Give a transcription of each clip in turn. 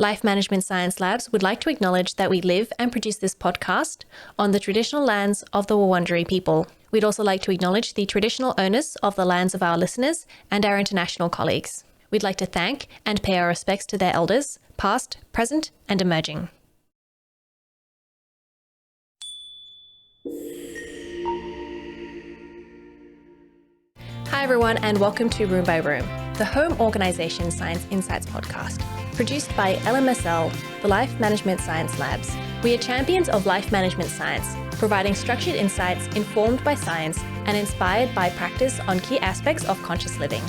Life Management Science Labs would like to acknowledge that we live and produce this podcast on the traditional lands of the Wurundjeri people. We'd also like to acknowledge the traditional owners of the lands of our listeners and our international colleagues. We'd like to thank and pay our respects to their elders, past, present, and emerging. Hi everyone, and welcome to Room by Room, the Home Organisation Science Insights podcast, produced by LMSL, the Life Management Science Labs. We are champions of life management science, providing structured insights informed by science and inspired by practice on key aspects of conscious living.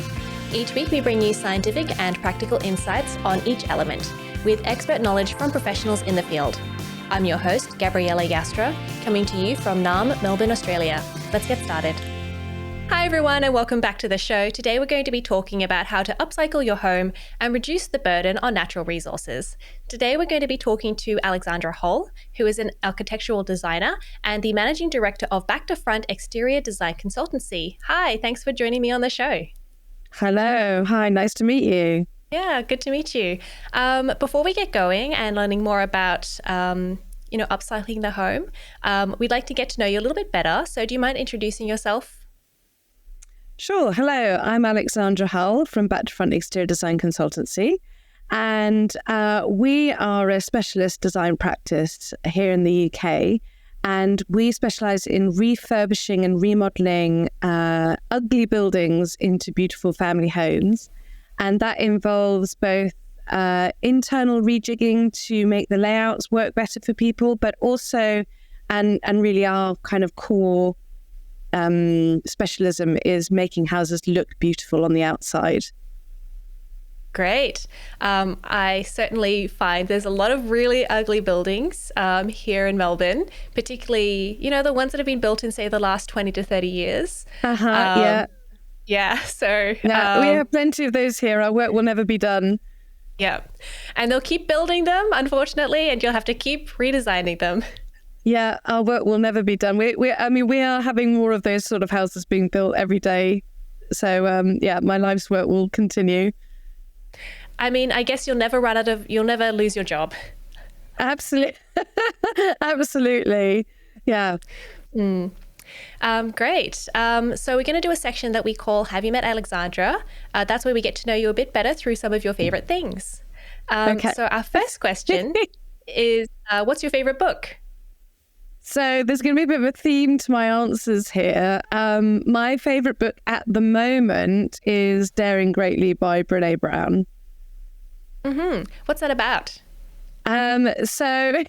Each week we bring you scientific and practical insights on each element, with expert knowledge from professionals in the field. I'm your host, Gabriella Joustra, coming to you from Naarm, Melbourne, Australia. Let's get started. Hi everyone, and welcome back to the show. Today we're going to be talking about how to upcycle your home and reduce the burden on natural resources. Today we're going to be talking to Alexandra Hull, who is an architectural designer and the managing director of Back to Front Exterior Design Consultancy. Hi, thanks for joining me on the show. Hello. Hi, nice to meet you. Yeah, good to meet you. Before we get going and learning more about upcycling the home, we'd like to get to know you a little bit better. So do you mind introducing yourself? Sure. Hello, I'm Alexandra Hull from Back to Front Exterior Design Consultancy. And we are a specialist design practice here in the UK. And we specialise in refurbishing and remodelling ugly buildings into beautiful family homes. And that involves both internal rejigging to make the layouts work better for people, but also, and really our kind of core specialism is making houses look beautiful on the outside. Great. I certainly find there's a lot of really ugly buildings here in Melbourne, particularly, the ones that have been built in, say, the last 20 to 30 years. Yeah. Yeah. So we have plenty of those here. Our work will never be done. Yeah. And they'll keep building them, unfortunately, and you'll have to keep redesigning them. Yeah, our work will never be done. We are having more of those sort of houses being built every day. So, my life's work will continue. I mean, I guess you'll never lose your job. Absolutely. Absolutely. Yeah. Great. So we're going to do a section that we call Have You Met Alexandra? That's where we get to know you a bit better through some of your favorite things. Okay. So our first question is, what's your favorite book? So there's going to be a bit of a theme to my answers here. My favourite book at the moment is Daring Greatly by Brené Brown. Mm-hmm. What's that about? So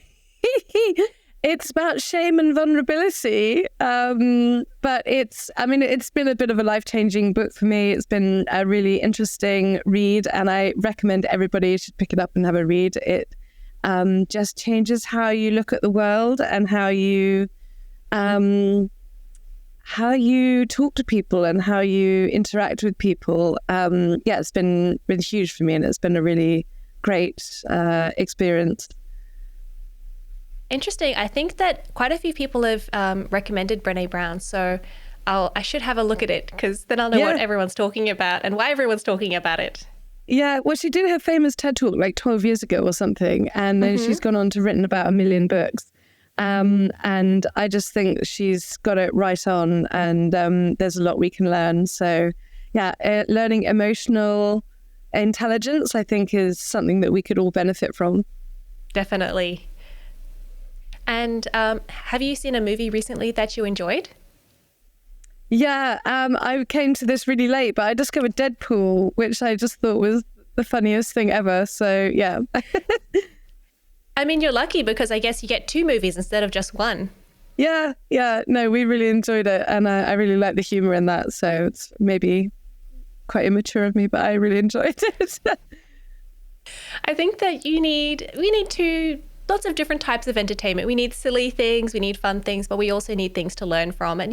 it's about shame and vulnerability, but it's been a bit of a life-changing book for me. It's been a really interesting read, and I recommend everybody should pick it up and have a read. It just changes how you look at the world and how you talk to people and how you interact with people. It's been really huge for me, and it's been a really great experience. Interesting. I think that quite a few people have recommended Brené Brown, so I should have a look at it, because then I'll know what everyone's talking about and why everyone's talking about it. Yeah, well, she did her famous TED Talk like 12 years ago or something, and then she's gone on to written about 1 million books. And I just think she's got it right on, and there's a lot we can learn. So, learning emotional intelligence, I think, is something that we could all benefit from. Definitely. And have you seen a movie recently that you enjoyed? Yeah, I came to this really late, but I discovered Deadpool, which I just thought was the funniest thing ever. So, yeah. I mean, you're lucky, because I guess you get 2 movies instead of just one. Yeah. No, we really enjoyed it. And I really like the humor in that. So it's maybe quite immature of me, but I really enjoyed it. I think that we need lots of different types of entertainment. We need silly things, we need fun things, but we also need things to learn from. And,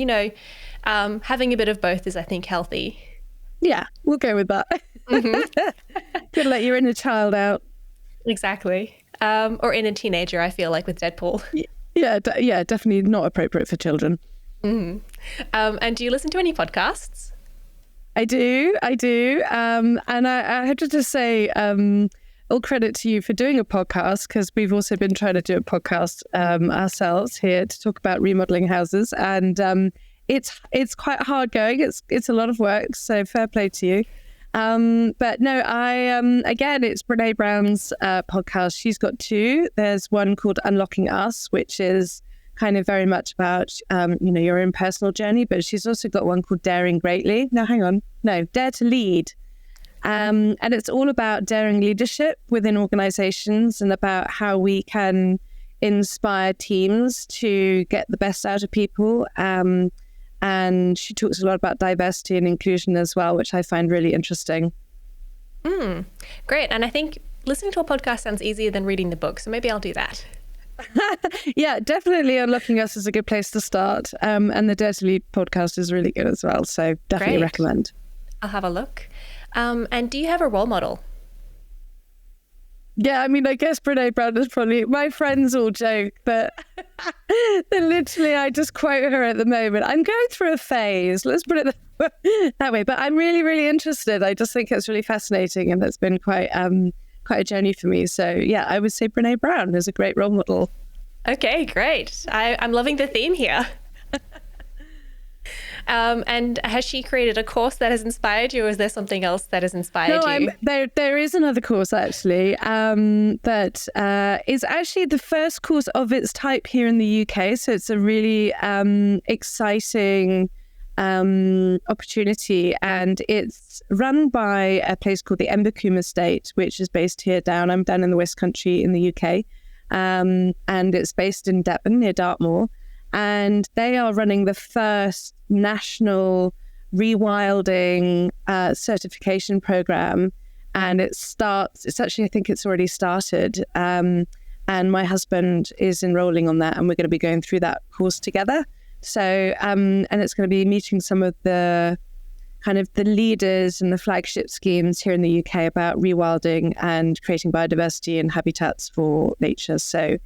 having a bit of both is, I think, healthy. Yeah, we'll go with that. Mm-hmm. Could let your inner child out. Exactly. Or inner teenager, I feel like, with Deadpool. Yeah, definitely not appropriate for children. Mm-hmm. And do you listen to any podcasts? I do. And I have to just say, all credit to you for doing a podcast, because we've also been trying to do a podcast ourselves here to talk about remodeling houses, and it's quite hard going. It's a lot of work, so fair play to you. But no, again, it's Brene Brown's podcast. She's got two. There's one called Unlocking Us, which is kind of very much about, your own personal journey. But she's also got one called Daring Greatly. No, hang on. No, Dare to Lead. And it's all about daring leadership within organizations and about how we can inspire teams to get the best out of people. And she talks a lot about diversity and inclusion as well, which I find really interesting. Great. And I think listening to a podcast sounds easier than reading the book. So maybe I'll do that. Yeah, definitely Unlocking Us is a good place to start. And the Dare to Lead podcast is really good as well. So definitely recommend. I'll have a look. And do you have a role model? Yeah, I mean, I guess Brene Brown is probably, my friends all joke, but literally I just quote her at the moment. I'm going through a phase, let's put it that way, but I'm really, really interested. I just think it's really fascinating, and it's been quite a journey for me. So yeah, I would say Brene Brown is a great role model. Okay, great. I'm loving the theme here. And has she created a course that has inspired you, or is there something else that has inspired you? There is another course actually that is actually the first course of its type here in the UK. So it's a really exciting opportunity, and it's run by a place called the Embark Estate, which is based here I'm down in the West Country in the UK, and it's based in Devon near Dartmoor. And they are running the first national rewilding certification program. And it's actually, I think it's already started. And my husband is enrolling on that, and we're going to be going through that course together. So, and it's going to be meeting some of the kind of the leaders and the flagship schemes here in the UK about rewilding and creating biodiversity and habitats for nature. So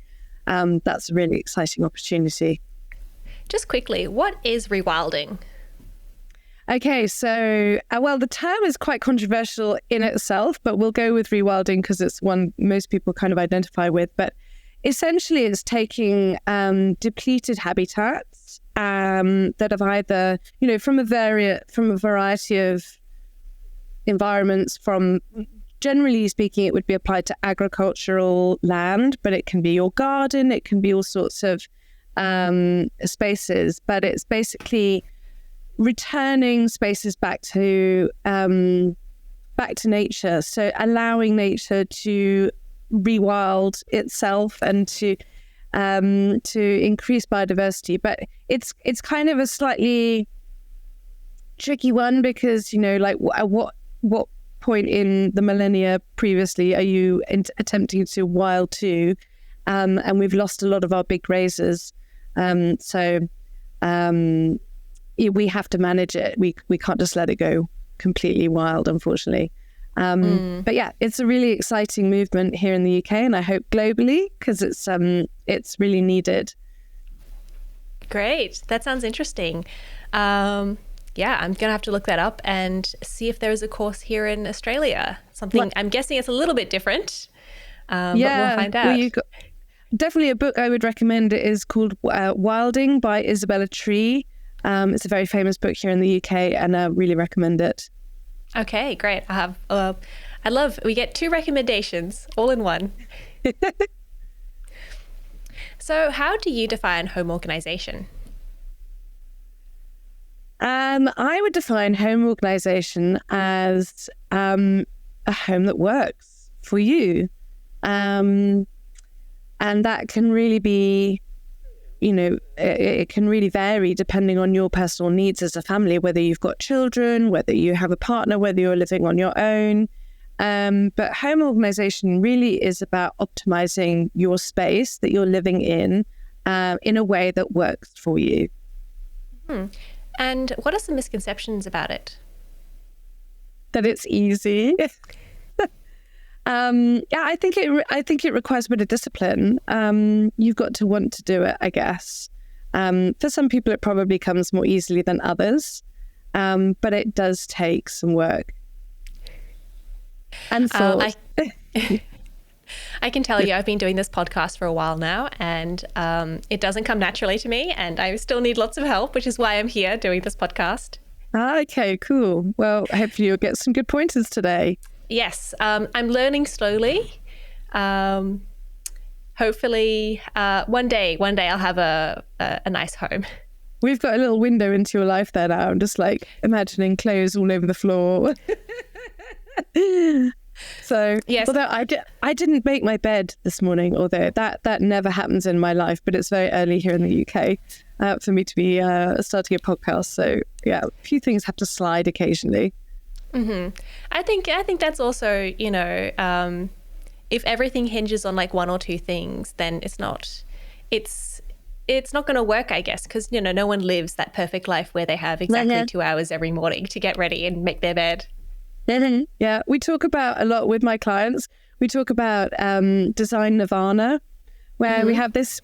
that's a really exciting opportunity. Just quickly, what is rewilding? Okay, so, the term is quite controversial in itself, but we'll go with rewilding because it's one most people kind of identify with. But essentially, it's taking depleted habitats that have either, from a variety of environments, from generally speaking, it would be applied to agricultural land, but it can be your garden, it can be all sorts of spaces, but it's basically returning spaces back to nature. So allowing nature to rewild itself and to increase biodiversity. But it's kind of a slightly tricky one because at what point in the millennia previously are you attempting to wild to? And we've lost a lot of our big grazers. So we have to manage it. We can't just let it go completely wild, unfortunately. But yeah, it's a really exciting movement here in the UK, and I hope globally, because it's really needed. Great. That sounds interesting. Yeah, I'm going to have to look that up and see if there's a course here in Australia. I'm guessing it's a little bit different, but we'll find out. Definitely a book I would recommend is called Wilding by Isabella Tree. It's a very famous book here in the UK, and I really recommend it. Okay, great. We get 2 recommendations all in one. So how do you define home organization? I would define home organization as a home that works for you. And that can really be, it can really vary depending on your personal needs as a family, whether you've got children, whether you have a partner, whether you're living on your own. But home organization really is about optimizing your space that you're living in a way that works for you. And what are some misconceptions about it? That it's easy. I think it requires a bit of discipline. You've got to want to do it, I guess. For some people, it probably comes more easily than others, but it does take some work and thought. I can tell you, I've been doing this podcast for a while now, and it doesn't come naturally to me, and I still need lots of help, which is why I'm here doing this podcast. Okay, cool. Well, hopefully you'll get some good pointers today. Yes, I'm learning slowly. Hopefully, one day I'll have a nice home. We've got a little window into your life there now. I'm just like imagining clothes all over the floor. So, yes. Although I didn't make my bed this morning, although that never happens in my life, but it's very early here in the UK for me to be starting a podcast. So yeah, a few things have to slide occasionally. Mm-hmm. I think that's also, if everything hinges on like one or two things, then it's not going to work, I guess, because, no one lives that perfect life where they have exactly 2 hours every morning to get ready and make their bed. Yeah, we talk about a lot with my clients. We talk about design nirvana, where we have this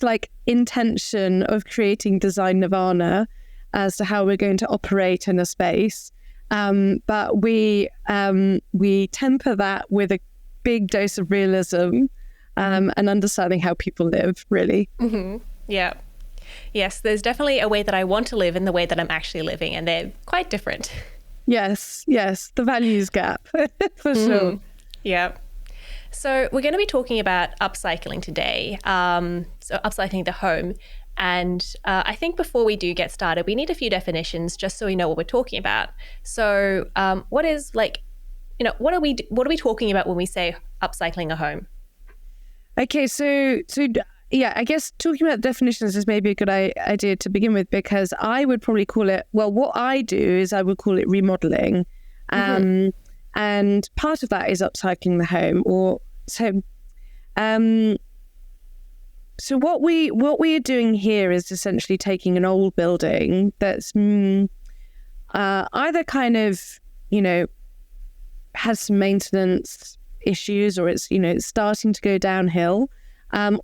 like intention of creating design nirvana as to how we're going to operate in a space. But we temper that with a big dose of realism and understanding how people live, really. Mm-hmm. Yeah. Yes, there's definitely a way that I want to live and the way that I'm actually living, and they're quite different. Yes, the values gap, for sure. Yeah. So we're going to be talking about upcycling today, so upcycling the home. And I think before we do get started, we need a few definitions just so we know what we're talking about. So what is what are we talking about when we say upcycling a home? Okay, so yeah, I guess talking about definitions is maybe a good idea to begin with, because I would probably call it, well, what I do is I would call it remodeling. And part of that is upcycling the home. So what we are doing here is essentially taking an old building that's either kind of, has some maintenance issues, or it's starting to go downhill,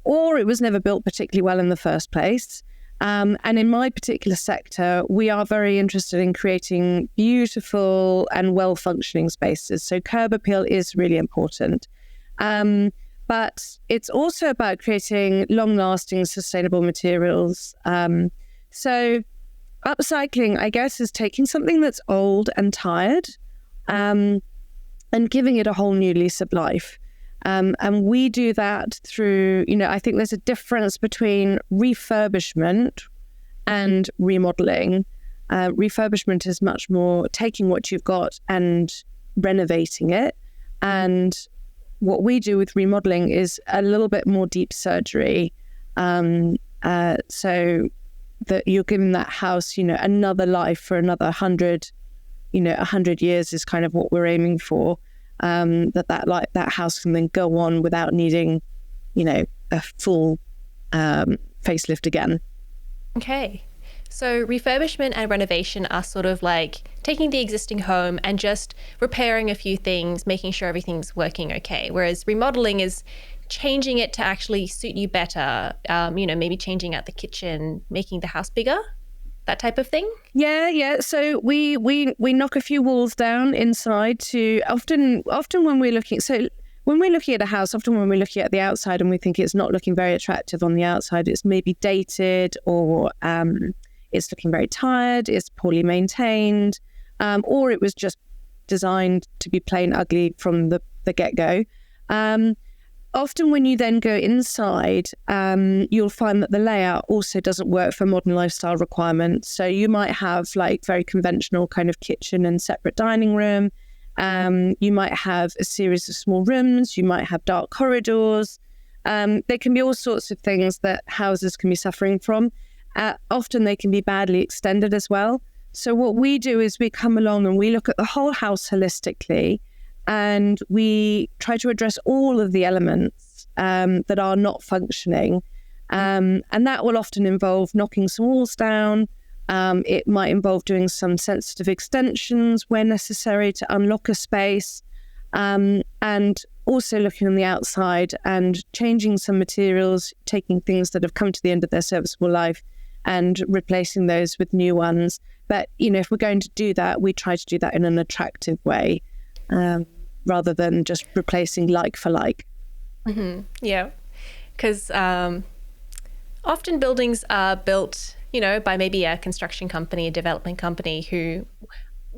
or it was never built particularly well in the first place. And in my particular sector, we are very interested in creating beautiful and well-functioning spaces. So curb appeal is really important. But it's also about creating long-lasting, sustainable materials. So upcycling, I guess, is taking something that's old and tired and giving it a whole new lease of life. And we do that through, I think there's a difference between refurbishment and remodeling. Refurbishment is much more taking what you've got and renovating it. And what we do with remodeling is a little bit more deep surgery. So that you're giving that house, another life for another 100 years is kind of what we're aiming for. That house can then go on without needing, a full facelift again. Okay. So refurbishment and renovation are sort of like taking the existing home and just repairing a few things, making sure everything's working okay. Whereas remodeling is changing it to actually suit you better, maybe changing out the kitchen, making the house bigger, that type of thing. Yeah. So we knock a few walls down inside to often when we're looking. So when we're looking at a house, often when we're looking at the outside and we think it's not looking very attractive on the outside, it's maybe dated, or it's looking very tired, it's poorly maintained, or it was just designed to be plain ugly from the get-go. Often when you then go inside, you'll find that the layout also doesn't work for modern lifestyle requirements. So you might have like very conventional kind of kitchen and separate dining room. You might have a series of small rooms. You might have dark corridors. There can be all sorts of things that houses can be suffering from. Often they can be badly extended as well. So what we do is we come along and we look at the whole house holistically, and we try to address all of the elements that are not functioning. And that will often involve knocking some walls down. It might involve doing some sensitive extensions where necessary to unlock a space, and also looking on the outside and changing some materials, taking things that have come to the end of their serviceable life and replacing those with new ones. But, if we're going to do that, we try to do that in an attractive way, rather than just replacing like for like. Yeah, because often buildings are built, by maybe a construction company, a development company who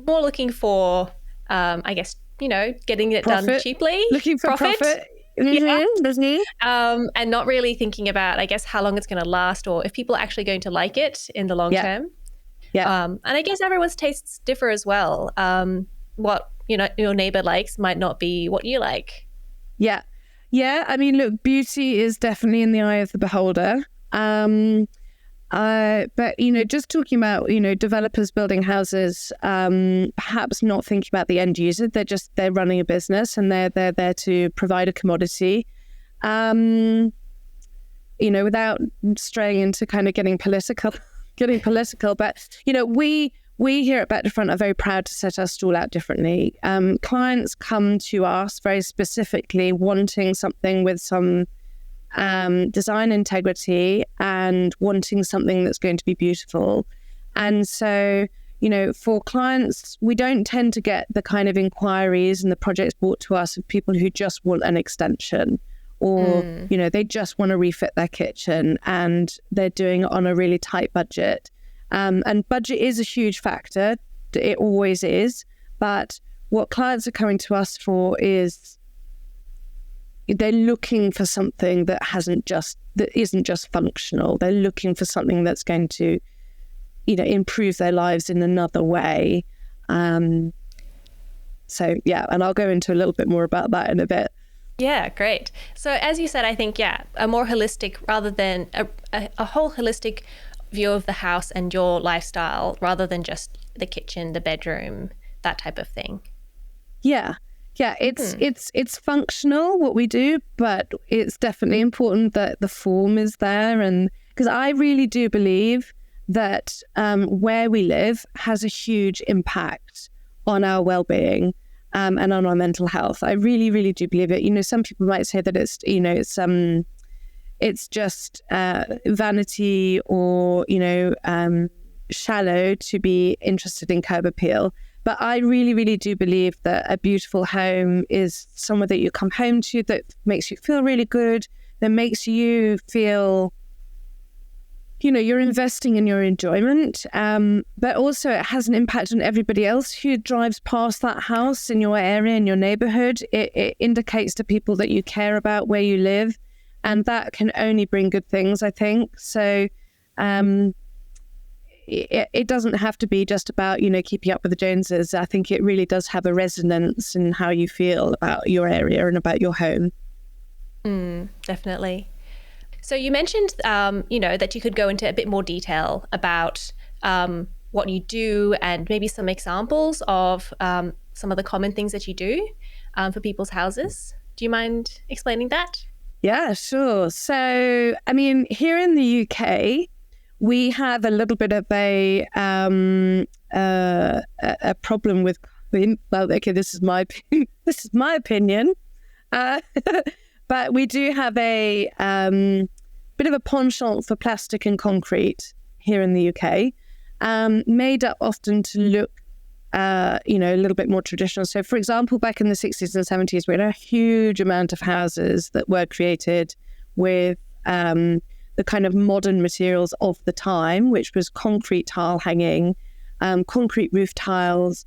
more looking for, I guess, getting it done Profit. cheaply. Looking for profit. Yeah. Mm-hmm. And not really thinking about, I guess, how long it's going to last or if people are actually going to like it in the long term. Yeah. And I guess everyone's tastes differ as well. What, your neighbor likes might not be what you like. Yeah. Yeah. I mean, look, beauty is definitely in the eye of the beholder. But, just talking about, developers building houses, perhaps not thinking about the end user. They're running a business and they're there to provide a commodity, without straying into kind of getting political. But, we here at Back to Front are very proud to set our stall out differently. Clients come to us very specifically wanting something with some design integrity and wanting something that's going to be beautiful. And so, for clients, we don't tend to get the kind of inquiries and the projects brought to us of people who just want an extension or, they just want to refit their kitchen and they're doing it on a really tight budget. And budget is a huge factor. It always is. But what clients are coming to us for is they're looking for something that isn't just functional. They're looking for something that's going to, improve their lives in another way. And I'll go into a little bit more about that in a bit. Yeah, great. So as you said, I think, a more holistic rather than a whole holistic view of the house and your lifestyle rather than just the kitchen, the bedroom, that type of thing. Yeah, it's functional what we do, but it's definitely important that the form is there. And because I really do believe that where we live has a huge impact on our well-being and on our mental health. I really, really do believe it. Some people might say that it's just vanity or, shallow to be interested in curb appeal. But I really, really do believe that a beautiful home is somewhere that you come home to that makes you feel really good, that makes you feel, you're investing in your enjoyment. But also it has an impact on everybody else who drives past that house in your area, in your neighborhood. It indicates to people that you care about where you live. And that can only bring good things, I think. So it doesn't have to be just about, keeping up with the Joneses. I think it really does have a resonance in how you feel about your area and about your home. Definitely. So you mentioned, that you could go into a bit more detail about what you do and maybe some examples of some of the common things that you do for people's houses. Do you mind explaining that? Yeah, sure. So, I mean, here in the UK, we have a little bit of a problem with, well, okay, this is my opinion, but we do have a bit of a penchant for plastic and concrete here in the UK, made up often to look, a little bit more traditional. So, for example, back in the 60s and 70s, we had a huge amount of houses that were created with the kind of modern materials of the time, which was concrete tile hanging, concrete roof tiles,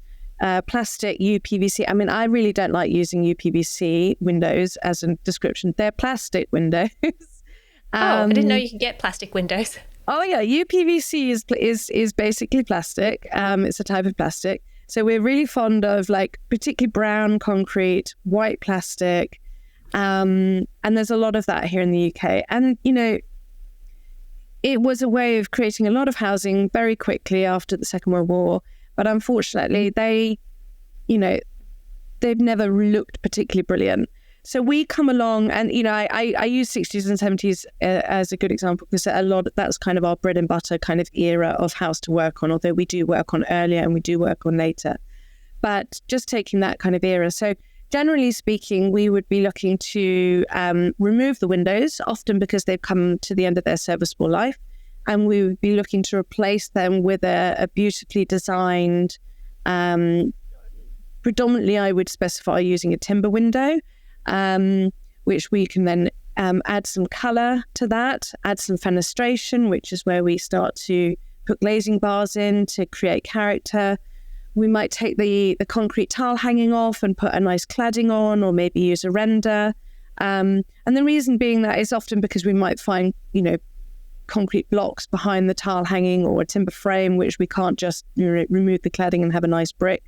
plastic UPVC. I mean, I really don't like using UPVC windows as a description. They're plastic windows. I didn't know you could get plastic windows. Oh yeah, UPVC is basically plastic. It's a type of plastic. So we're really fond of particularly brown concrete, white plastic, and there's a lot of that here in the UK. And it was a way of creating a lot of housing very quickly after the Second World War. But unfortunately, they've never looked particularly brilliant. So we come along and, I use 60s and 70s as a good example because that's kind of our bread and butter kind of era of house to work on, although we do work on earlier and we do work on later. But just taking that kind of era. So generally speaking, we would be looking to remove the windows, often because they've come to the end of their serviceable life. And we would be looking to replace them with a beautifully designed, predominantly I would specify using a timber window, which we can then add some colour to that, add some fenestration, which is where we start to put glazing bars in to create character. We might take the concrete tile hanging off and put a nice cladding on, or maybe use a render. And the reason being that is often because we might find, concrete blocks behind the tile hanging, or a timber frame, which we can't just remove the cladding and have a nice brick.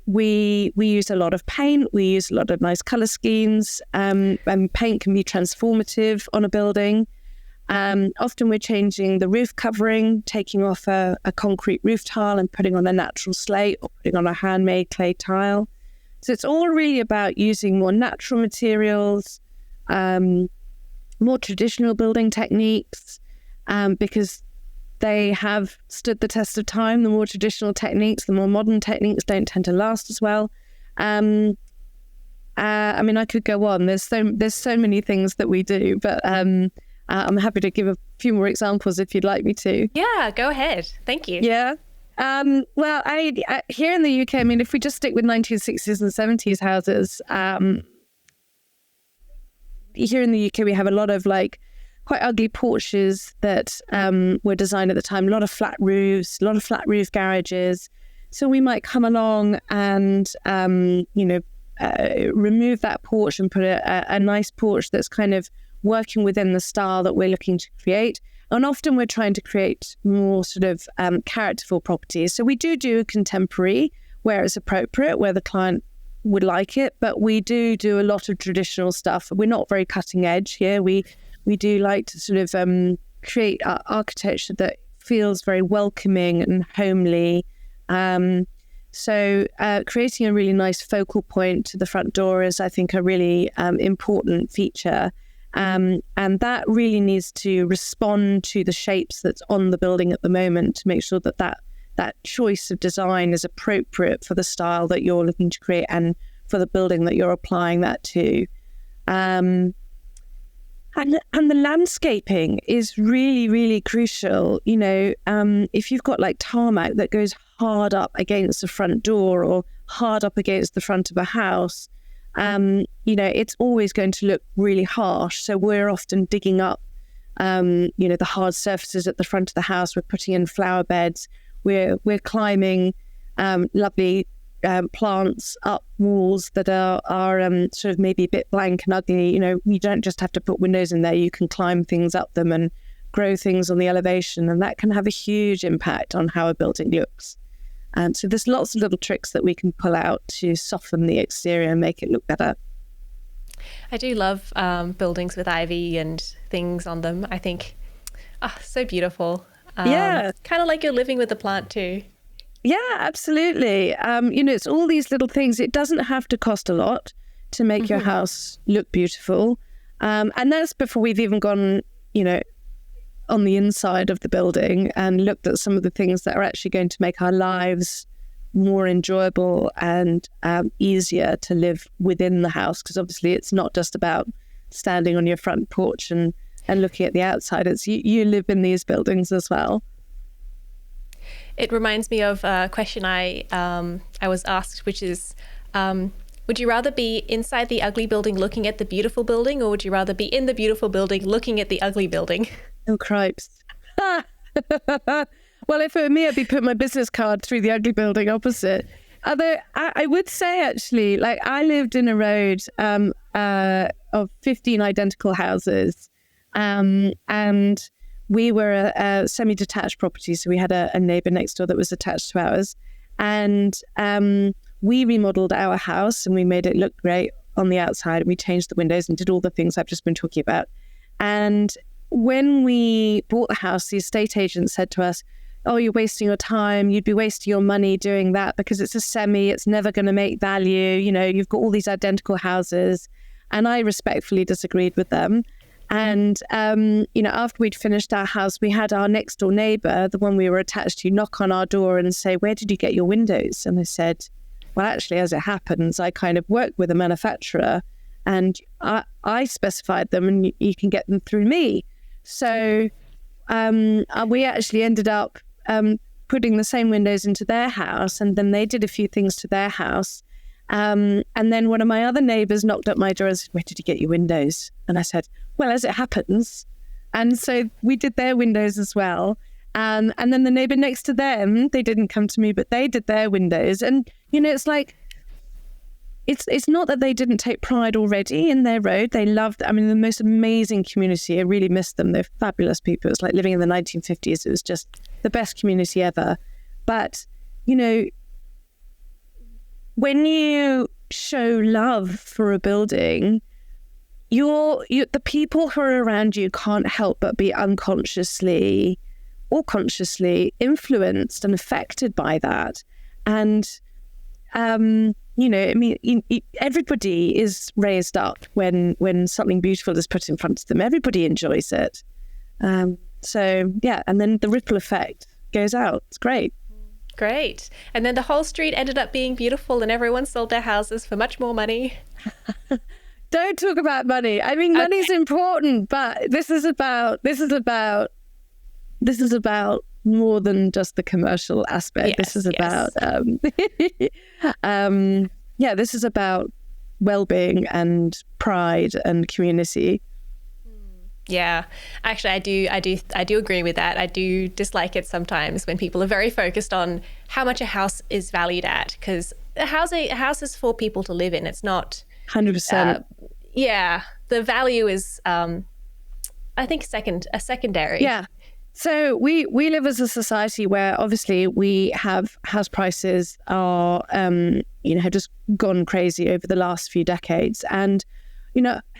We use a lot of paint. We use a lot of nice colour schemes. And paint can be transformative on a building. Often we're changing the roof covering, taking off a concrete roof tile and putting on a natural slate, or putting on a handmade clay tile. So it's all really about using more natural materials, more traditional building techniques, because they have stood the test of time. The more traditional techniques, the more modern techniques don't tend to last as well. I could go on. There's so many things that we do, but I'm happy to give a few more examples if you'd like me to. Yeah, go ahead. Thank you. Yeah. Well, I here in the UK, if we just stick with 1960s and 70s houses, here in the UK, we have a lot of quite ugly porches that were designed at the time, a lot of flat roofs, a lot of flat roof garages. So we might come along and, remove that porch and put a nice porch that's kind of working within the style that we're looking to create. And often we're trying to create more sort of characterful properties. So we do contemporary where it's appropriate, where the client would like it, but we do a lot of traditional stuff. We're not very cutting edge here. We do like to sort of create architecture that feels very welcoming and homely. So creating a really nice focal point to the front door is, I think, a really important feature. And that really needs to respond to the shapes that's on the building at the moment to make sure that choice of design is appropriate for the style that you're looking to create and for the building that you're applying that to. And the landscaping is really, really crucial. If you've got tarmac that goes hard up against the front door or hard up against the front of a house, it's always going to look really harsh. So we're often digging up, the hard surfaces at the front of the house. We're putting in flower beds. We're climbing lovely plants up walls that are sort of maybe a bit blank and ugly. You don't just have to put windows in there. You can climb things up them and grow things on the elevation, and that can have a huge impact on how a building looks. So there's lots of little tricks that we can pull out to soften the exterior and make it look better. I do love buildings with ivy and things on them. I think, so beautiful. Yeah. Kind of like you're living with the plant too. Yeah, absolutely. It's all these little things. It doesn't have to cost a lot to make your house look beautiful. And that's before we've even gone, on the inside of the building and looked at some of the things that are actually going to make our lives more enjoyable and easier to live within the house. Because obviously it's not just about standing on your front porch and looking at the outside. It's you live in these buildings as well. It reminds me of a question I was asked, which is, would you rather be inside the ugly building looking at the beautiful building, or would you rather be in the beautiful building looking at the ugly building? Oh, cripes. Well, if it were me, I'd be putting my business card through the ugly building opposite. Although I would say, actually, I lived in a road of 15 identical houses, and we were a semi-detached property, so we had a neighbour next door that was attached to ours, and we remodeled our house and we made it look great on the outside, and we changed the windows and did all the things I've just been talking about. And when we bought the house, the estate agent said to us, "Oh, you're wasting your time. You'd be wasting your money doing that because it's a semi. It's never going to make value. You've got all these identical houses." And I respectfully disagreed with them. And, after we'd finished our house, we had our next door neighbour, the one we were attached to, knock on our door and say, "Where did you get your windows?" And I said, "Well, actually, as it happens, I kind of work with a manufacturer and I specified them and you can get them through me." So we actually ended up putting the same windows into their house, and then they did a few things to their house. And then one of my other neighbours knocked at my door and said, "Where did you get your windows?" And I said, "Well, as it happens." And so we did their windows as well. And then the neighbour next to them, they didn't come to me, but they did their windows. And, it's like, it's not that they didn't take pride already in their road. They loved, the most amazing community. I really missed them. They're fabulous people. It's like living in the 1950s. It was just the best community ever. But, when you show love for a building, the people who are around you can't help but be unconsciously or consciously influenced and affected by that. And, everybody is raised up when something beautiful is put in front of them. Everybody enjoys it. And then the ripple effect goes out. It's great. Great. And then the whole street ended up being beautiful and everyone sold their houses for much more money. Don't talk about money. Money's important, but this is about more than just the commercial aspect. This is about this is about well-being and pride and community. Yeah, actually, I do agree with that. I do dislike it sometimes when people are very focused on how much a house is valued at, because a house is for people to live in. It's not 100%. The value is, I think, secondary. Yeah. So we live as a society where obviously we have house prices are have just gone crazy over the last few decades, and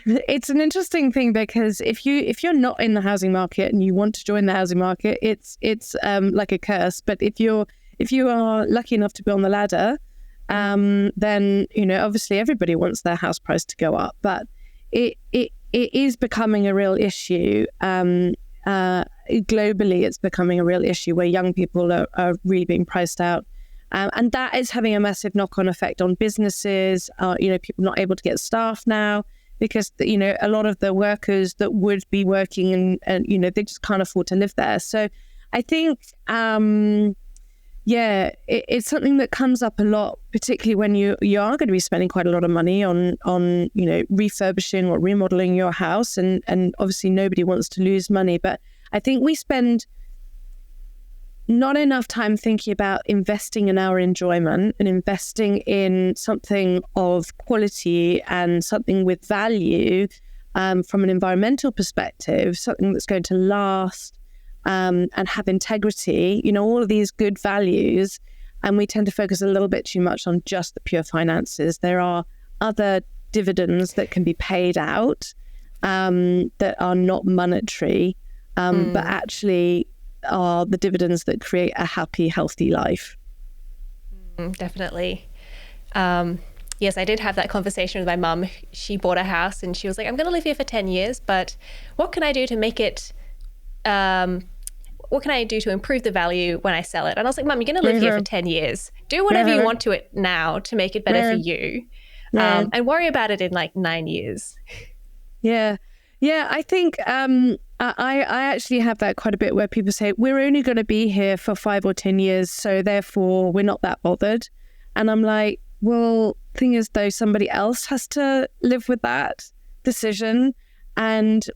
it's an interesting thing because if you're not in the housing market and you want to join the housing market, it's like a curse. But if you are lucky enough to be on the ladder, then obviously everybody wants their house price to go up. But it is becoming a real issue. Globally, it's becoming a real issue where young people are really being priced out. And that is having a massive knock-on effect on businesses. People not able to get staff now because, a lot of the workers that would be working and they just can't afford to live there. So I think, it's something that comes up a lot, particularly when you are going to be spending quite a lot of money on refurbishing or remodeling your house. And obviously nobody wants to lose money. But I think we spend not enough time thinking about investing in our enjoyment and investing in something of quality and something with value from an environmental perspective, something that's going to last and have integrity, all of these good values. And we tend to focus a little bit too much on just the pure finances. There are other dividends that can be paid out that are not monetary, but actually are the dividends that create a happy, healthy life. Definitely. Yes, I did have that conversation with my mum. She bought a house and she was like, I'm going to live here for 10 years, but what can I do to make it, what can I do to improve the value when I sell it? And I was like, Mum, you're going to live here for 10 years. Do whatever you want to it now to make it better for you. And worry about it in like 9 years. Yeah, I think I actually have that quite a bit where people say, we're only going to be here for 5 or 10 years, so therefore we're not that bothered. And I'm like, well, thing is though, somebody else has to live with that decision. And,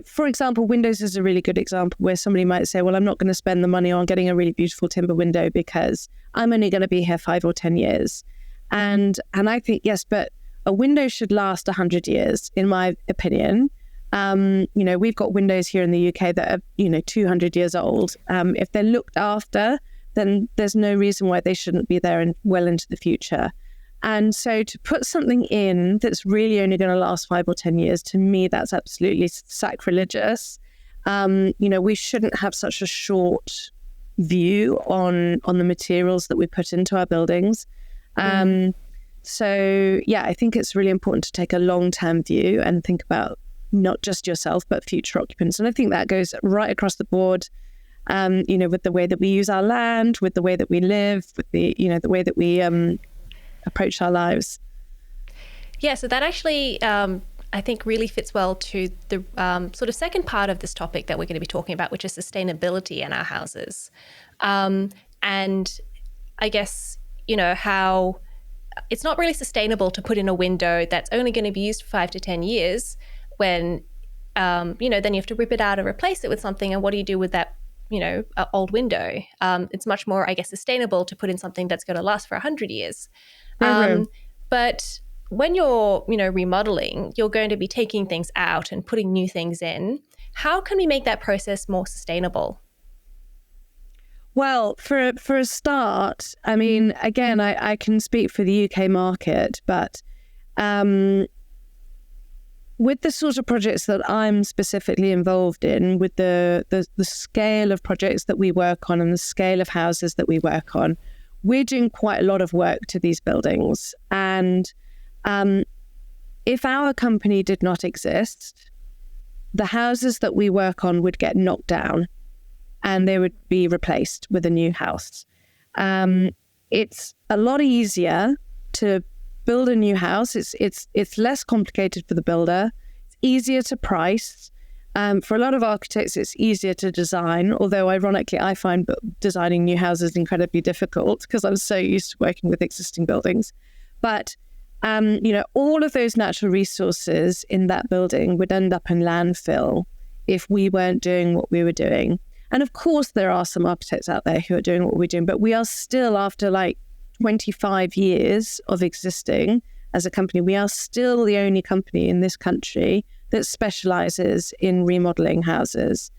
for example, windows is a really good example where somebody might say, well, I'm not going to spend the money on getting a really beautiful timber window because I'm only going to be here 5 or 10 years. And I think, yes, but a window should last 100 years, in my opinion. We've got windows here in the UK that are, 200 years old. If they're looked after, then there's no reason why they shouldn't be there and well into the future. And so to put something in that's really only going to last 5 or 10 years, to me, that's absolutely sacrilegious. We shouldn't have such a short view on the materials that we put into our buildings. So, I think it's really important to take a long-term view and think about not just yourself, but future occupants. And I think that goes right across the board, with the way that we use our land, with the way that we live, with the way that we approach our lives. Yeah, so that actually, I think, really fits well to the sort of second part of this topic that we're going to be talking about, which is sustainability in our houses. And I guess, how it's not really sustainable to put in a window that's only going to be used for 5 to 10 years when, then you have to rip it out and replace it with something. And what do you do with that, old window? It's much more, I guess, sustainable to put in something that's going to last for 100 years. But when you're, remodeling, you're going to be taking things out and putting new things in. How can we make that process more sustainable? Well, for a start, I mean, again, I can speak for the UK market, but with the sort of projects that I'm specifically involved in, with the scale of projects that we work on and the scale of houses that we work on, we're doing quite a lot of work to these buildings. And if our company did not exist, the houses that we work on would get knocked down and they would be replaced with a new house. It's a lot easier to build a new house. It's less complicated for the builder. It's easier to price. For a lot of architects, it's easier to design, although ironically, I find designing new houses incredibly difficult because I'm so used to working with existing buildings. But, all of those natural resources in that building would end up in landfill if we weren't doing what we were doing. And of course, there are some architects out there who are doing what we're doing, but we are still, after 25 years of existing as a company, we are still the only company in this country that specializes in remodeling houses,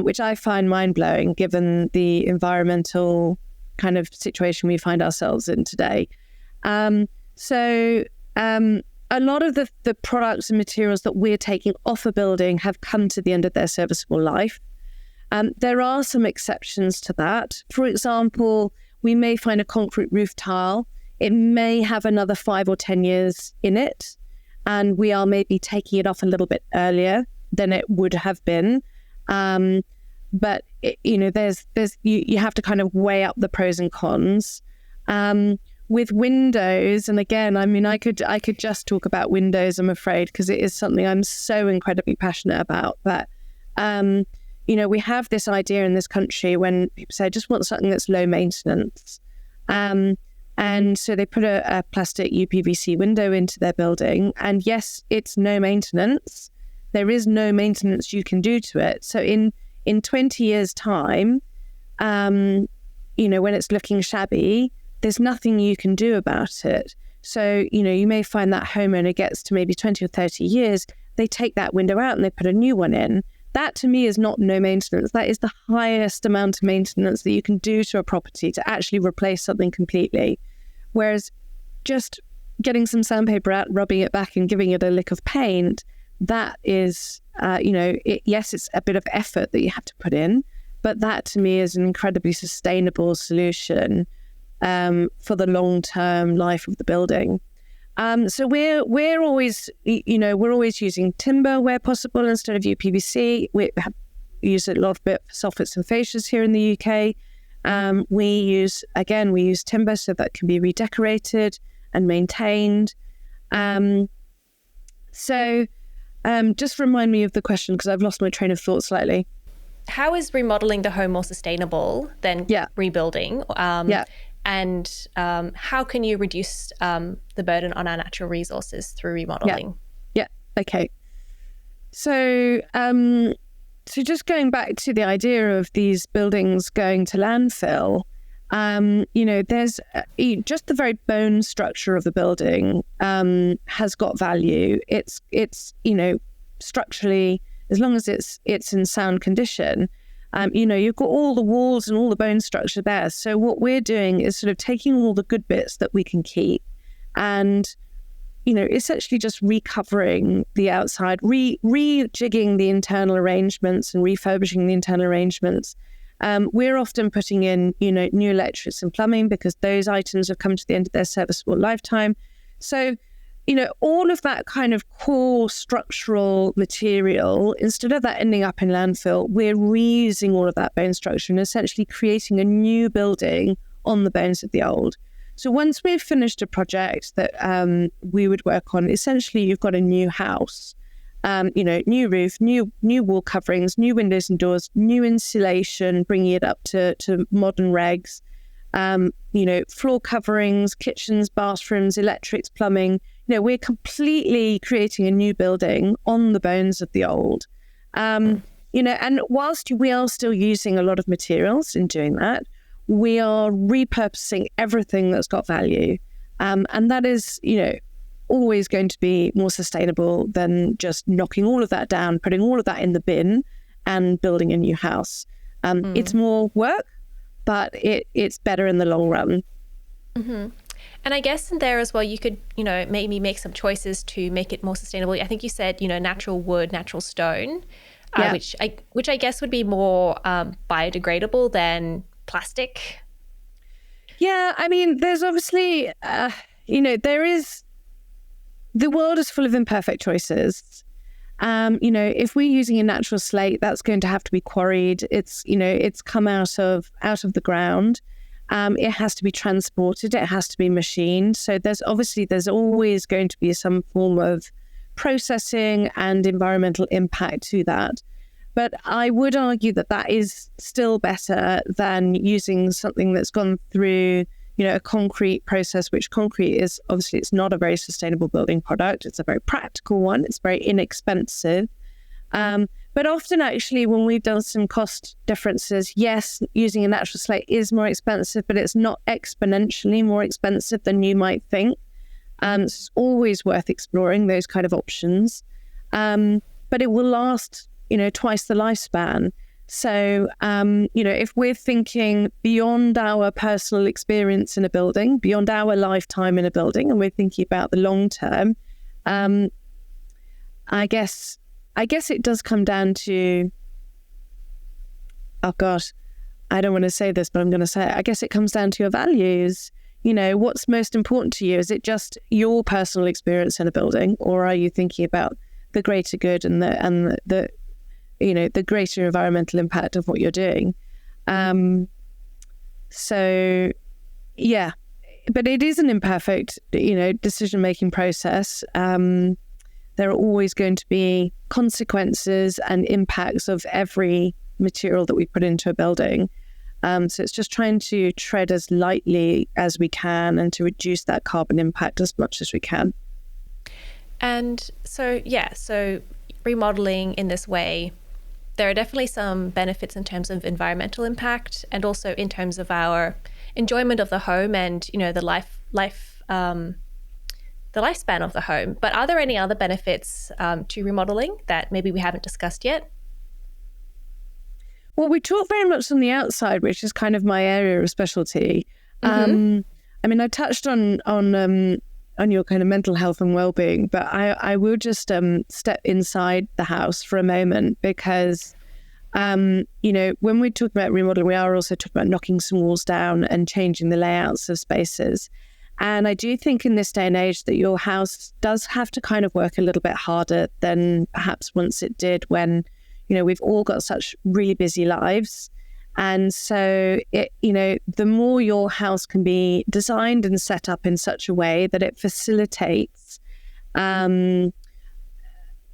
which I find mind-blowing given the environmental kind of situation we find ourselves in today. So a lot of the products and materials that we're taking off a building have come to the end of their serviceable life. There are some exceptions to that. For example, we may find a concrete roof tile. It may have another 5 or 10 years in it, and we are maybe taking it off a little bit earlier than it would have been. But you have to kind of weigh up the pros and cons. With windows, and again, I mean, I could just talk about windows, I'm afraid, because it is something I'm so incredibly passionate about. But we have this idea in this country when people say, I just want something that's low maintenance. And so they put a plastic UPVC window into their building. And yes, it's no maintenance. There is no maintenance you can do to it. So in 20 years' time, when it's looking shabby, there's nothing you can do about it. So, you may find that homeowner gets to maybe 20 or 30 years, they take that window out and they put a new one in. That to me is not no maintenance. That is the highest amount of maintenance that you can do to a property to actually replace something completely. Whereas just getting some sandpaper out, rubbing it back and giving it a lick of paint, that is, yes, it's a bit of effort that you have to put in, but that to me is an incredibly sustainable solution for the long-term life of the building. So we're always using timber where possible instead of UPVC. We use a lot of soffits and fascias here in the UK. We use timber so that can be redecorated and maintained. Just remind me of the question because I've lost my train of thought slightly. How is remodeling the home more sustainable than rebuilding? And how can you reduce the burden on our natural resources through remodeling? Yeah. Okay. So just going back to the idea of these buildings going to landfill, there's just the very bone structure of the building has got value. It's structurally, as long as it's in sound condition. You've got all the walls and all the bone structure there. So what we're doing is sort of taking all the good bits that we can keep and, essentially just recovering the outside, rejigging the internal arrangements and refurbishing the internal arrangements. We're often putting in, new electrics and plumbing because those items have come to the end of their serviceable lifetime. So, all of that kind of core structural material, instead of that ending up in landfill, we're reusing all of that bone structure and essentially creating a new building on the bones of the old. So once we've finished a project that we would work on, essentially you've got a new house, new roof, new wall coverings, new windows and doors, new insulation, bringing it up to modern regs. floor coverings, kitchens, bathrooms, electrics, plumbing. We're completely creating a new building on the bones of the old. And whilst we are still using a lot of materials in doing that, we are repurposing everything that's got value. And that is, always going to be more sustainable than just knocking all of that down, putting all of that in the bin and building a new house. It's more work, but it's better in the long run. Mm-hmm. And I guess in there as well, you could, maybe make some choices to make it more sustainable. I think you said, natural wood, natural stone, which I guess would be more biodegradable than plastic. Yeah, I mean, there's obviously, the world is full of imperfect choices. If we're using a natural slate, that's going to have to be quarried. It's come out of the ground. It has to be transported. It has to be machined. So there's always going to be some form of processing and environmental impact to that. But I would argue that is still better than using something that's gone through, a concrete process, which concrete is obviously, it's not a very sustainable building product. It's a very practical one. It's very inexpensive. But often actually when we've done some cost differences, yes, using a natural slate is more expensive, but it's not exponentially more expensive than you might think. So it's always worth exploring those kind of options. But it will last, twice the lifespan. So, if we're thinking beyond our personal experience in a building, beyond our lifetime in a building, and we're thinking about the long term, I guess it does come down to, oh gosh, I don't want to say this, but I'm going to say it. I guess it comes down to your values. What's most important to you? Is it just your personal experience in a building, or are you thinking about the greater good and the greater environmental impact of what you're doing? So yeah, but it is an imperfect, decision-making process. There are always going to be consequences and impacts of every material that we put into a building. So it's just trying to tread as lightly as we can and to reduce that carbon impact as much as we can. And so remodeling in this way, there are definitely some benefits in terms of environmental impact and also in terms of our enjoyment of the home and, the lifespan of the home. But are there any other benefits to remodeling that maybe we haven't discussed yet? Well, we talk very much on the outside, which is kind of my area of specialty. I mean, I touched on your kind of mental health and well-being, but I will just step inside the house for a moment because, when we talk about remodeling, we are also talking about knocking some walls down and changing the layouts of spaces. And I do think in this day and age that your house does have to kind of work a little bit harder than perhaps once it did when, we've all got such really busy lives. And so, the more your house can be designed and set up in such a way that it facilitates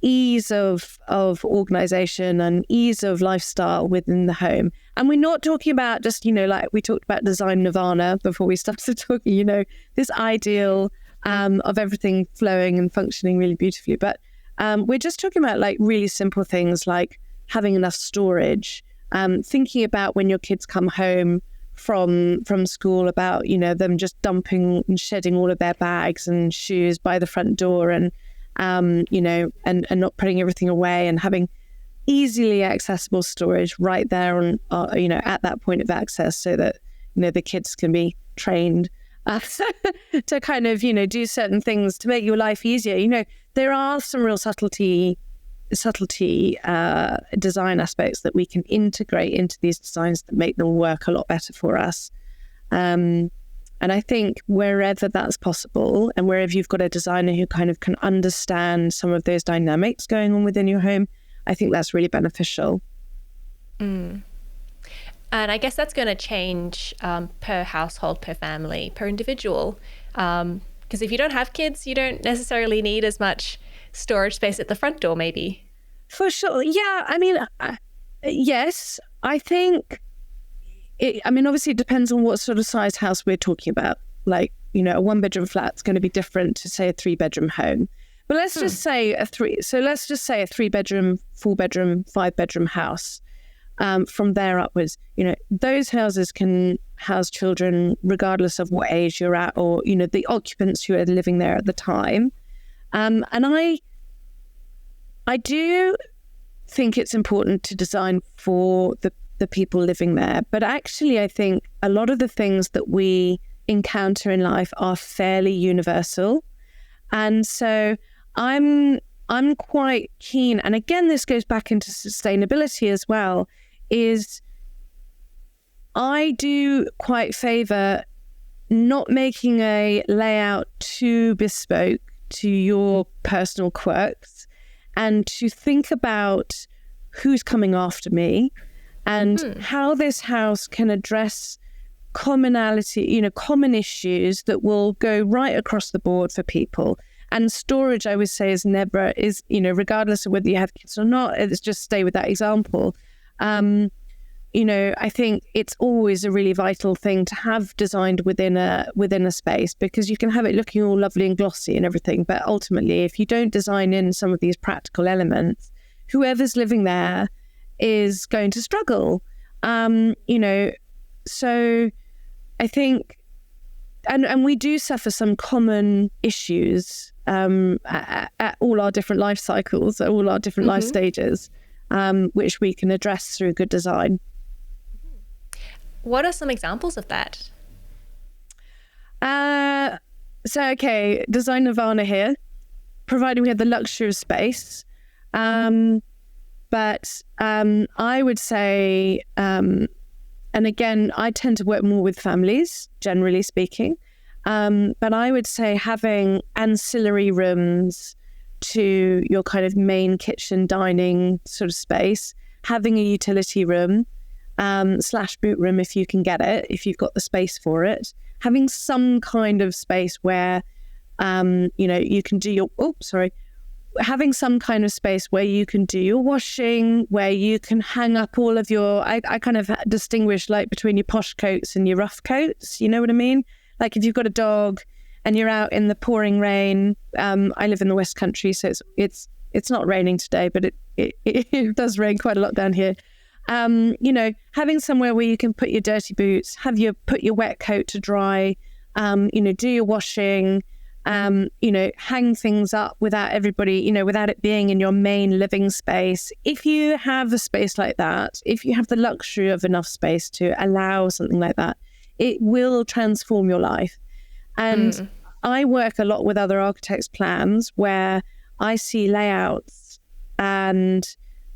ease of organization and ease of lifestyle within the home. And we're not talking about just, like we talked about design nirvana before we started talking, this ideal of everything flowing and functioning really beautifully. But we're just talking about like really simple things like having enough storage, thinking about when your kids come home from school about, them just dumping and shedding all of their bags and shoes by the front door and, and not putting everything away and having easily accessible storage right there on, at that point of access so that, the kids can be trained to kind of, do certain things to make your life easier. There are some real subtlety design aspects that we can integrate into these designs that make them work a lot better for us. And I think wherever that's possible and wherever you've got a designer who kind of can understand some of those dynamics going on within your home, I think that's really beneficial. And I guess that's going to change per household, per family, per individual. Because if you don't have kids, you don't necessarily need as much storage space at the front door, maybe. For sure. Yeah. I mean, yes, I think, obviously it depends on what sort of size house we're talking about. Like, a 1-bedroom flat's going to be different to, say, a 3-bedroom home. But let's just say a 3-bedroom, 4-bedroom, 5-bedroom house. From there upwards, those houses can house children regardless of what age you're at, or, the occupants who are living there at the time. And I do think it's important to design for the people living there. But actually, I think a lot of the things that we encounter in life are fairly universal. And so I'm quite keen, and again, this goes back into sustainability as well, is I do quite favour not making a layout too bespoke to your personal quirks, and to think about who's coming after me and how this house can address commonality, common issues that will go right across the board for people. And storage, I would say, is regardless of whether you have kids or not, it's just stay with that example. I think it's always a really vital thing to have designed within a space, because you can have it looking all lovely and glossy and everything. But ultimately, if you don't design in some of these practical elements, whoever's living there is going to struggle. So I think, and we do suffer some common issues at all our different life cycles, at all our different life stages, which we can address through good design. What are some examples of that? Design nirvana here, providing we have the luxury of space. But I would say, and again, I tend to work more with families, generally speaking. But I would say having ancillary rooms to your kind of main kitchen dining sort of space, having a utility room, / boot room if you can get it, if you've got the space for it, having some kind of space where, you can do having some kind of space where you can do your washing, where you can hang up all of your, I kind of distinguish like between your posh coats and your rough coats, you know what I mean? Like if you've got a dog and you're out in the pouring rain, I live in the West Country, so it's not raining today, but it does rain quite a lot down here. Having somewhere where you can put your dirty boots, put your wet coat to dry, do your washing, hang things up without everybody, without it being in your main living space. If you have a space like that, if you have the luxury of enough space to allow something like that, it will transform your life. And I work a lot with other architects' plans where I see layouts and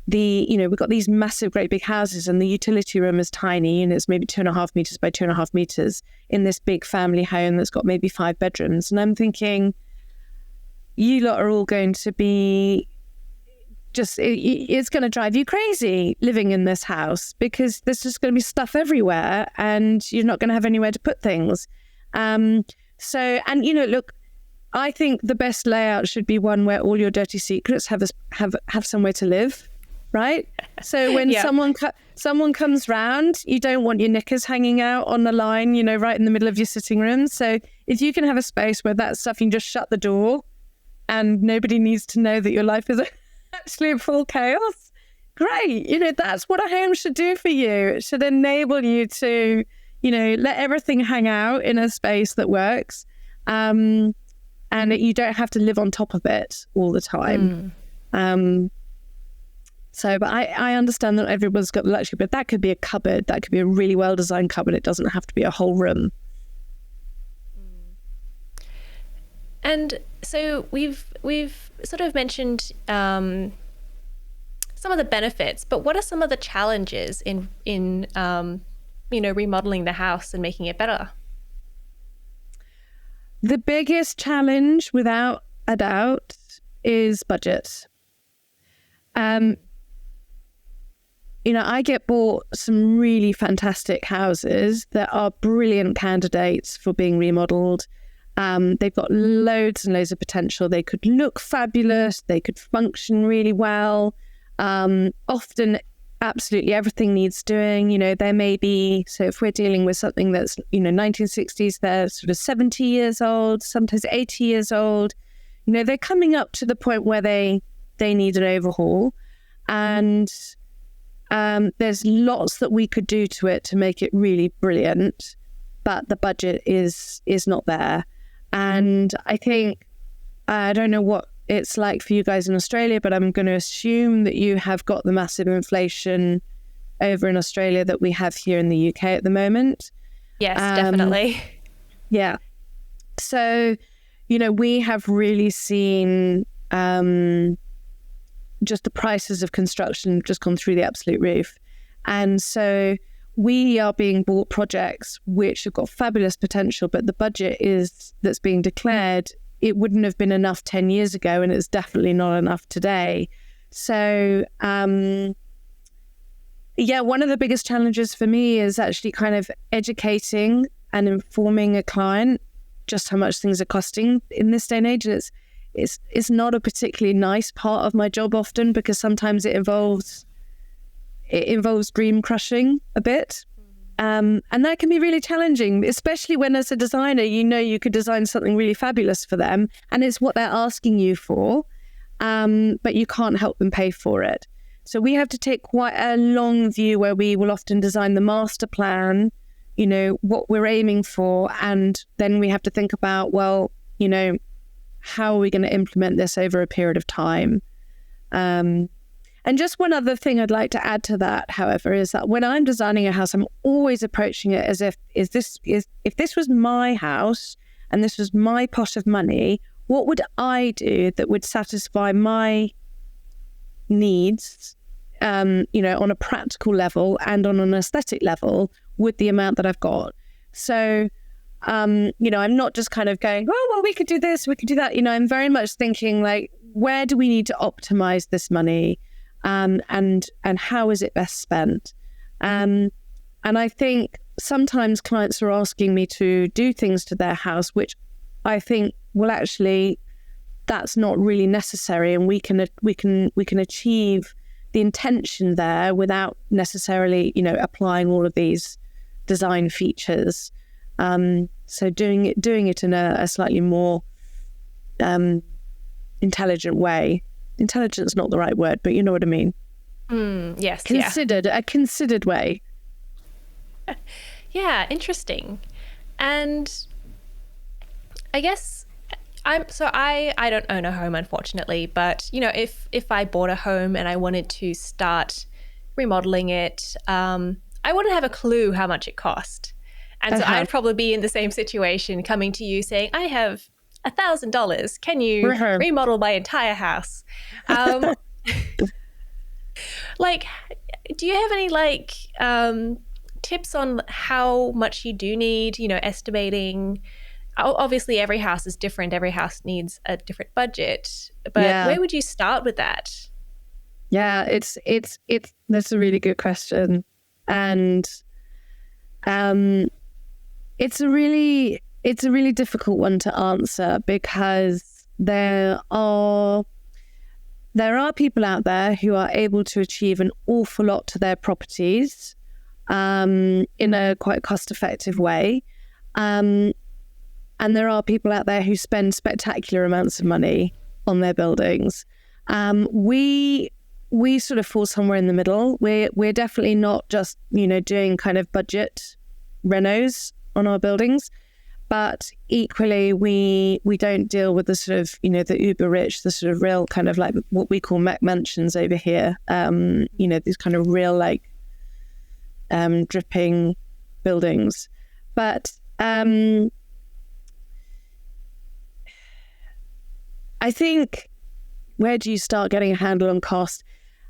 we've got these massive, great big houses, and the utility room is tiny, and it's maybe 2.5 meters by 2.5 meters in this big family home that's got maybe 5 bedrooms. And I'm thinking, you lot are all going to be it's going to drive you crazy living in this house, because there's just going to be stuff everywhere and you're not going to have anywhere to put things. Look, I think the best layout should be one where all your dirty secrets have somewhere to live. Right? So when someone comes round, you don't want your knickers hanging out on the line, right in the middle of your sitting room. So if you can have a space where that stuff, you can just shut the door and nobody needs to know that your life is actually in full chaos, great. That's what a home should do for you. It should enable you to, let everything hang out in a space that works. And you don't have to live on top of it all the time. But I understand that everyone's got the luxury, but that could be a cupboard. That could be a really well-designed cupboard. It doesn't have to be a whole room. And so we've sort of mentioned some of the benefits, but what are some of the challenges in remodeling the house and making it better? The biggest challenge, without a doubt, is budget. I get bought some really fantastic houses that are brilliant candidates for being remodeled. They've got loads and loads of potential. They could look fabulous. They could function really well. Often absolutely everything needs doing. There may be, so if we're dealing with something that's, 1960s, they're sort of 70 years old, sometimes 80 years old. They're coming up to the point where they need an overhaul. And there's lots that we could do to it to make it really brilliant, but the budget is not there. And I think, I don't know what it's like for you guys in Australia, but I'm going to assume that you have got the massive inflation over in Australia that we have here in the UK at the moment. Yes, definitely. Yeah. So, we have really seen just the prices of construction just gone through the absolute roof. And so we are being bought projects which have got fabulous potential, but the budget that's being declared, it wouldn't have been enough 10 years ago, and it's definitely not enough today. So, one of the biggest challenges for me is actually kind of educating and informing a client just how much things are costing in this day and age. It's not a particularly nice part of my job often, because sometimes it involves dream crushing a bit. And that can be really challenging, especially when as a designer, you could design something really fabulous for them and it's what they're asking you for, but you can't help them pay for it. So we have to take quite a long view where we will often design the master plan, what we're aiming for. And then we have to think about, well, how are we going to implement this over a period of time? And just one other thing I'd like to add to that, however, is that when I'm designing a house, I'm always approaching it as if this was my house and this was my pot of money, what would I do that would satisfy my needs, on a practical level and on an aesthetic level with the amount that I've got? So, I'm not just kind of going, oh, well, we could do this, we could do that. I'm very much thinking like, where do we need to optimize this money? And how is it best spent? And I think sometimes clients are asking me to do things to their house, which I think, well, actually, that's not really necessary, and we can achieve the intention there without necessarily, applying all of these design features. So doing it in a slightly more intelligent way. Intelligent's not the right word, but you know what I mean. Yes. A considered way. Yeah, interesting. And I guess I don't own a home, unfortunately, but if I bought a home and I wanted to start remodeling it, I wouldn't have a clue how much it cost. And so I'd probably be in the same situation, coming to you saying, I have $1,000. Can you remodel my entire house? Do you have any tips on how much you do need, estimating? Obviously every house is different. Every house needs a different budget, but where would you start with that? Yeah, that's a really good question. And, it's a really difficult one to answer, because there are people out there who are able to achieve an awful lot to their properties in a quite cost-effective way. And there are people out there who spend spectacular amounts of money on their buildings. We sort of fall somewhere in the middle. We're definitely not just, doing kind of budget renos on our buildings. But equally, we don't deal with the sort of, the uber rich, the sort of real kind of like what we call mech mansions over here. These kind of real dripping buildings. But I think, where do you start getting a handle on cost?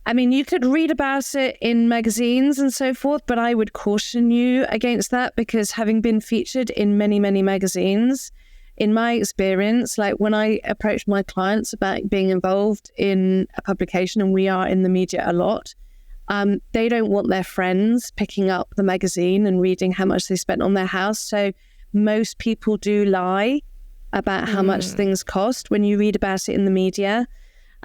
I mean, you could read about it in magazines and so forth, but I would caution you against that, because having been featured in many, many magazines, in my experience, like when I approach my clients about being involved in a publication, and we are in the media a lot, they don't want their friends picking up the magazine and reading how much they spent on their house. So most people do lie about how much things cost when you read about it in the media.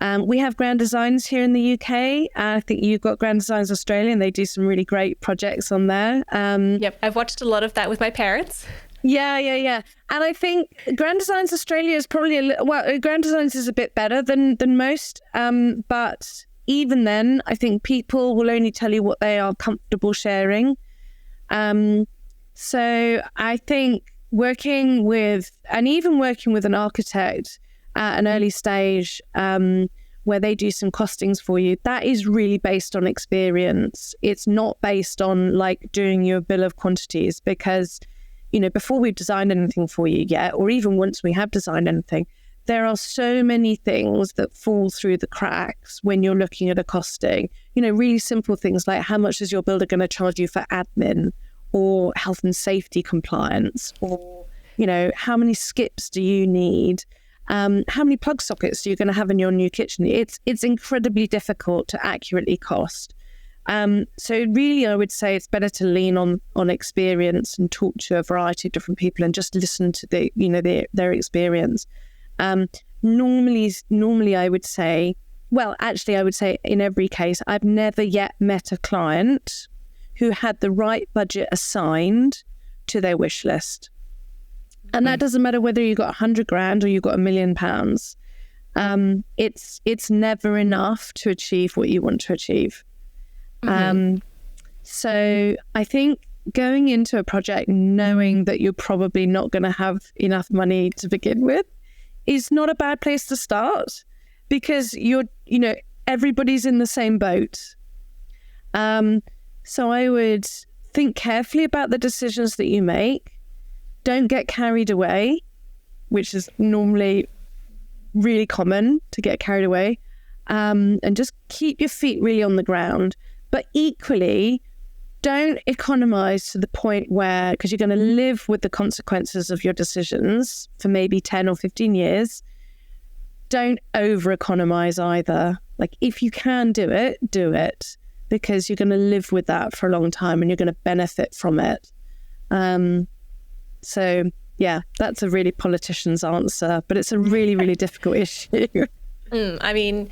We have Grand Designs here in the UK. I think you've got Grand Designs Australia, and they do some really great projects on there. Yep, I've watched a lot of that with my parents. Yeah. And I think Grand Designs Australia is probably Grand Designs is a bit better than most. But even then, I think people will only tell you what they are comfortable sharing. So I think working with an architect at an early stage, where they do some costings for you, that is really based on experience. It's not based on like doing you a bill of quantities, because, you know, before we've designed anything for you yet, or even once we have designed anything, there are so many things that fall through the cracks when you're looking at a costing. You know, really simple things like how much is your builder going to charge you for admin or health and safety compliance, or, you know, how many skips do you need? How many plug sockets are you going to have in your new kitchen? It's incredibly difficult to accurately cost. So really, I would say it's better to lean on experience and talk to a variety of different people and just listen to their experience. Normally, I would say, I would say in every case, I've never yet met a client who had the right budget assigned to their wish list. And that doesn't matter whether you got 100 grand or you got £1 million. It's never enough to achieve what you want to achieve. So I think going into a project knowing that you're probably not going to have enough money to begin with is not a bad place to start, because everybody's in the same boat. So I would think carefully about the decisions that you make. Don't get carried away, which is normally really common to get carried away, and just keep your feet really on the ground. But equally, don't economize to the point where, because you're going to live with the consequences of your decisions for maybe 10 or 15 years, don't over economize either. Like, if you can do it, because you're going to live with that for a long time and you're going to benefit from it. So yeah, that's a really politician's answer, but it's a really, really difficult issue. I mean,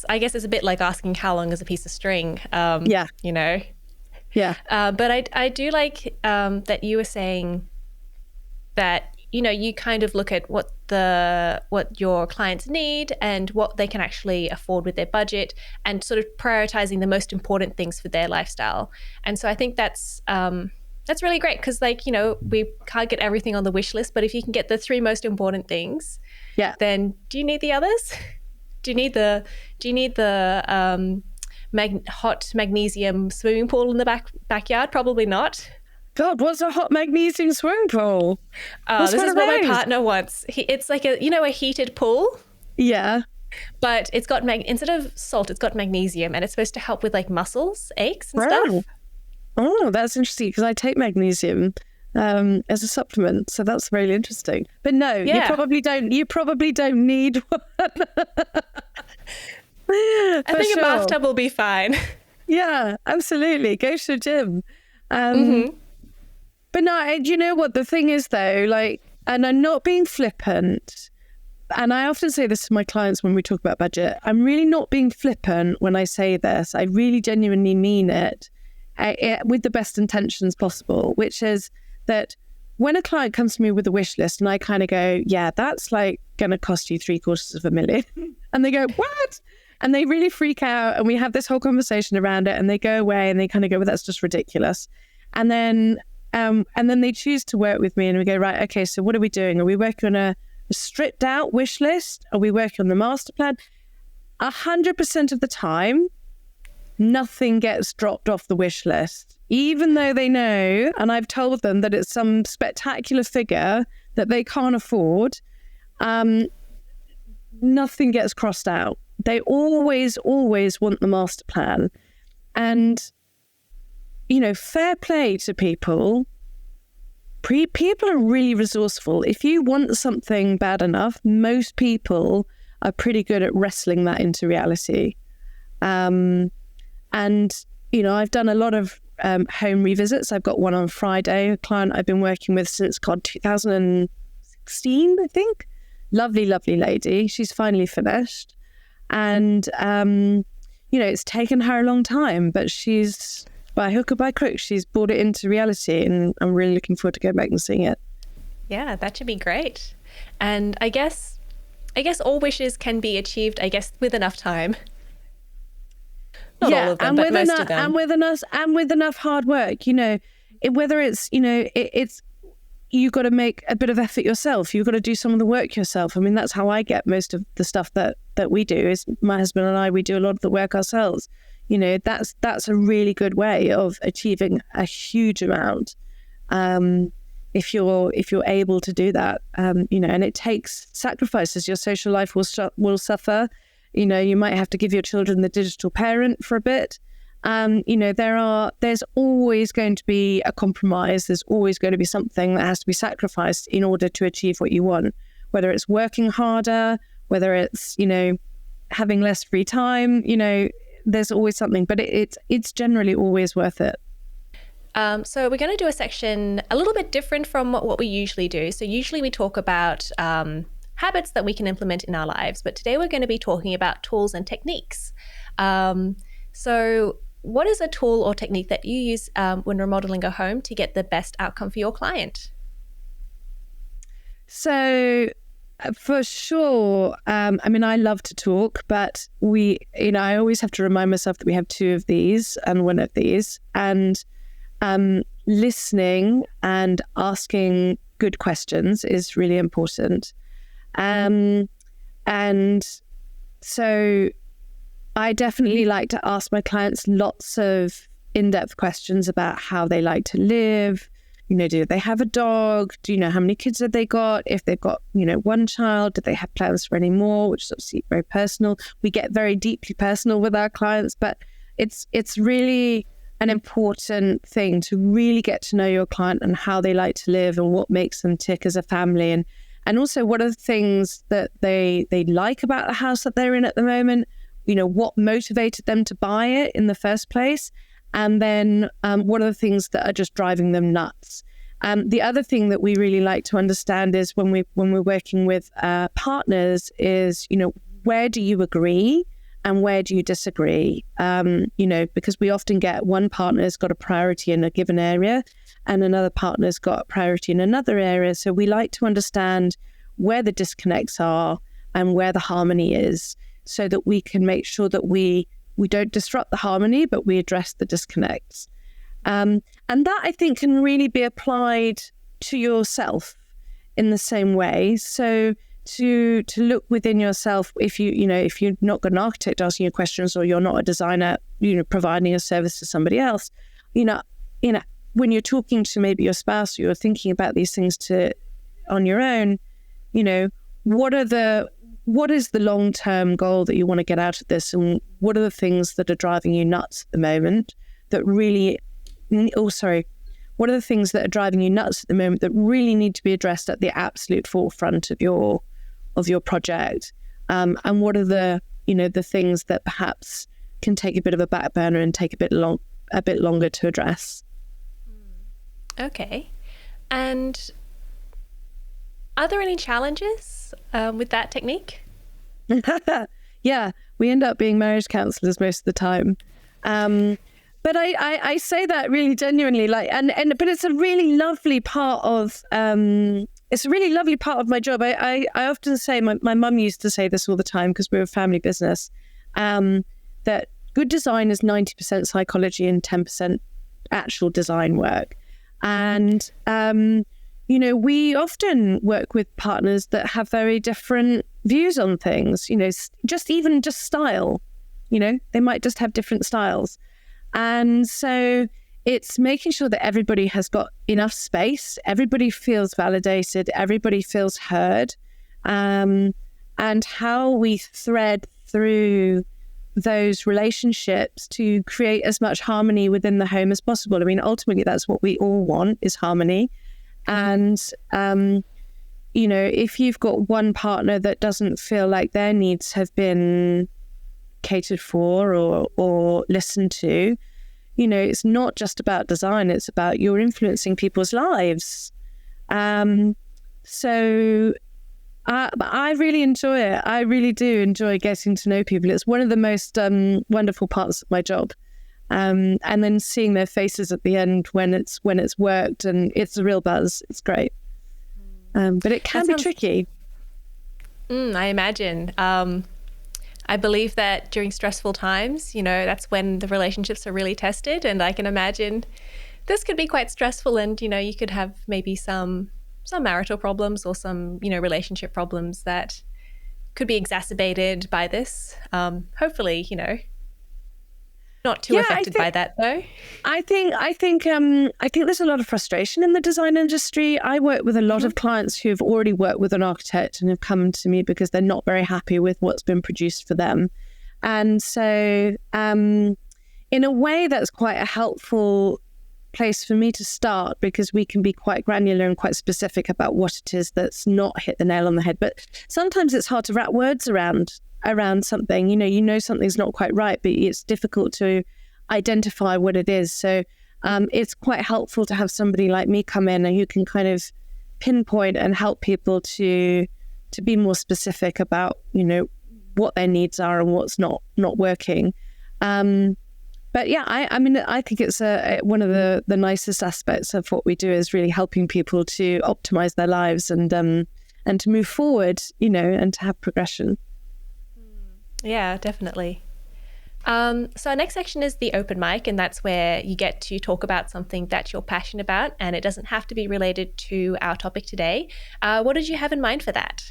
I guess it's a bit like asking how long is a piece of string. Yeah. You know? Yeah. But I do like that you were saying that, you know, you kind of look at what your clients need and what they can actually afford with their budget, and sort of prioritizing the most important things for their lifestyle. And so I think that's really great, because, like, you know, we can't get everything on the wish list, but if you can get the 3 most important things, then do you need the others? Do you need the hot magnesium swimming pool in the backyard? Probably not. God, what's a hot magnesium swimming pool? This is what my partner wants. It's like a heated pool. Yeah. But it's got instead of salt, it's got magnesium, and it's supposed to help with like muscles, aches and stuff. Oh, that's interesting, because I take magnesium as a supplement, so that's really interesting. But no, you probably don't need one. I think a bathtub will be fine. Yeah, absolutely. Go to the gym. But no, do you know what the thing is though? Like, and I'm not being flippant, and I often say this to my clients when we talk about budget. I'm really not being flippant when I say this. I really genuinely mean it. With the best intentions possible, which is that when a client comes to me with a wish list and I kind of go, yeah, that's like going to cost you $750,000. And they go, what? And they really freak out. And we have this whole conversation around it, and they go away and they kind of go, well, that's just ridiculous. And then they choose to work with me, and we go, right, okay, so what are we doing? Are we working on a stripped out wish list? Are we working on the master plan? 100% of the time, nothing gets dropped off the wish list, even though they know, and I've told them that it's some spectacular figure that they can't afford. Nothing gets crossed out. They always want the master plan. And, you know, fair play to people. People are really resourceful. If you want something bad enough, most people are pretty good at wrestling that into reality. And, you know, I've done a lot of home revisits. I've got one on Friday, a client I've been working with since 2016, I think. Lovely, lovely lady. She's finally finished. And, it's taken her a long time, but she's, by hook or by crook, she's brought it into reality, and I'm really looking forward to going back and seeing it. Yeah, that should be great. And I guess all wishes can be achieved, with enough time. Not all of them, but most of them. And with enough hard work, whether it's, it's, you've got to make a bit of effort yourself. You've got to do some of the work yourself. I mean, that's how I get most of the stuff that we do. Is my husband and I, we do a lot of the work ourselves. That's a really good way of achieving a huge amount. If you're able to do that, and it takes sacrifices. Your social life will suffer. You might have to give your children the digital parent for a bit. There's always going to be a compromise. There's always going to be something that has to be sacrificed in order to achieve what you want, whether it's working harder, whether it's, having less free time, there's always something, but it's generally always worth it. So we're going to do a section a little bit different from what we usually do. So usually we talk about habits that we can implement in our lives, but today we're going to be talking about tools and techniques. So what is a tool or technique that you use when remodeling a home to get the best outcome for your client? So for sure, I love to talk, but I always have to remind myself that we have two of these and one of these, and listening and asking good questions is really important. And so I definitely like to ask my clients lots of in-depth questions about how they like to live. Do they have a dog? Do you know how many kids have they got? If they've got, one child, do they have plans for any more? Which is obviously very personal. We get very deeply personal with our clients, but it's really an important thing to really get to know your client and how they like to live and what makes them tick as a family. And also what are the things that they like about the house that they're in at the moment? What motivated them to buy it in the first place? And then what are the things that are just driving them nuts? The other thing that we really like to understand is when we're working with partners is, where do you agree and where do you disagree? Because we often get one partner's got a priority in a given area and another partner's got a priority in another area. So we like to understand where the disconnects are and where the harmony is, so that we can make sure that we don't disrupt the harmony, but we address the disconnects. And that, I think, can really be applied to yourself in the same way. So to look within yourself, if you're not got an architect asking you questions, or you're not a designer, providing a service to somebody else, when you're talking to maybe your spouse, or you're thinking about these things on your own, what is the long-term goal that you want to get out of this? And what are the things that are driving you nuts at the moment what are the things that are driving you nuts at the moment that really need to be addressed at the absolute forefront of your project? And what are the things that perhaps can take a bit of a back burner and take a bit longer to address? Okay. And are there any challenges with that technique? Yeah, we end up being marriage counselors most of the time. But I say that really genuinely, but it's a really lovely part of my job. I often say, my mum used to say this all the time because we're a family business, that good design is 90% psychology and 10% actual design work. And we often work with partners that have very different views on things, just style, they might just have different styles. And so it's making sure that everybody has got enough space, everybody feels validated, everybody feels heard, and how we thread through those relationships to create as much harmony within the home as possible. I mean, ultimately, that's what we all want, is harmony. And, if you've got one partner that doesn't feel like their needs have been catered for or listened to, it's not just about design, it's about you're influencing people's lives. So But I really enjoy it. I really do enjoy getting to know people. It's one of the most wonderful parts of my job. And then seeing their faces at the end when it's worked, and it's a real buzz. It's great. But it can be tricky. I imagine. I believe that during stressful times, that's when the relationships are really tested. And I can imagine this could be quite stressful, and, you could have maybe some marital problems or some, relationship problems that could be exacerbated by this. Hopefully, not too affected by that, though. I think there's a lot of frustration in the design industry. I work with a lot of clients who have already worked with an architect and have come to me because they're not very happy with what's been produced for them. And so in a way, that's quite a helpful place for me to start, because we can be quite granular and quite specific about what it is that's not hit the nail on the head. But sometimes it's hard to wrap words around something. Something's not quite right, but it's difficult to identify what it is. So it's quite helpful to have somebody like me come in and who can kind of pinpoint and help people to be more specific about what their needs are and what's not working. But yeah, I think it's one of the nicest aspects of what we do is really helping people to optimize their lives and to move forward, and to have progression. Yeah, definitely. So our next section is the open mic, and that's where you get to talk about something that you're passionate about, and it doesn't have to be related to our topic today. What did you have in mind for that?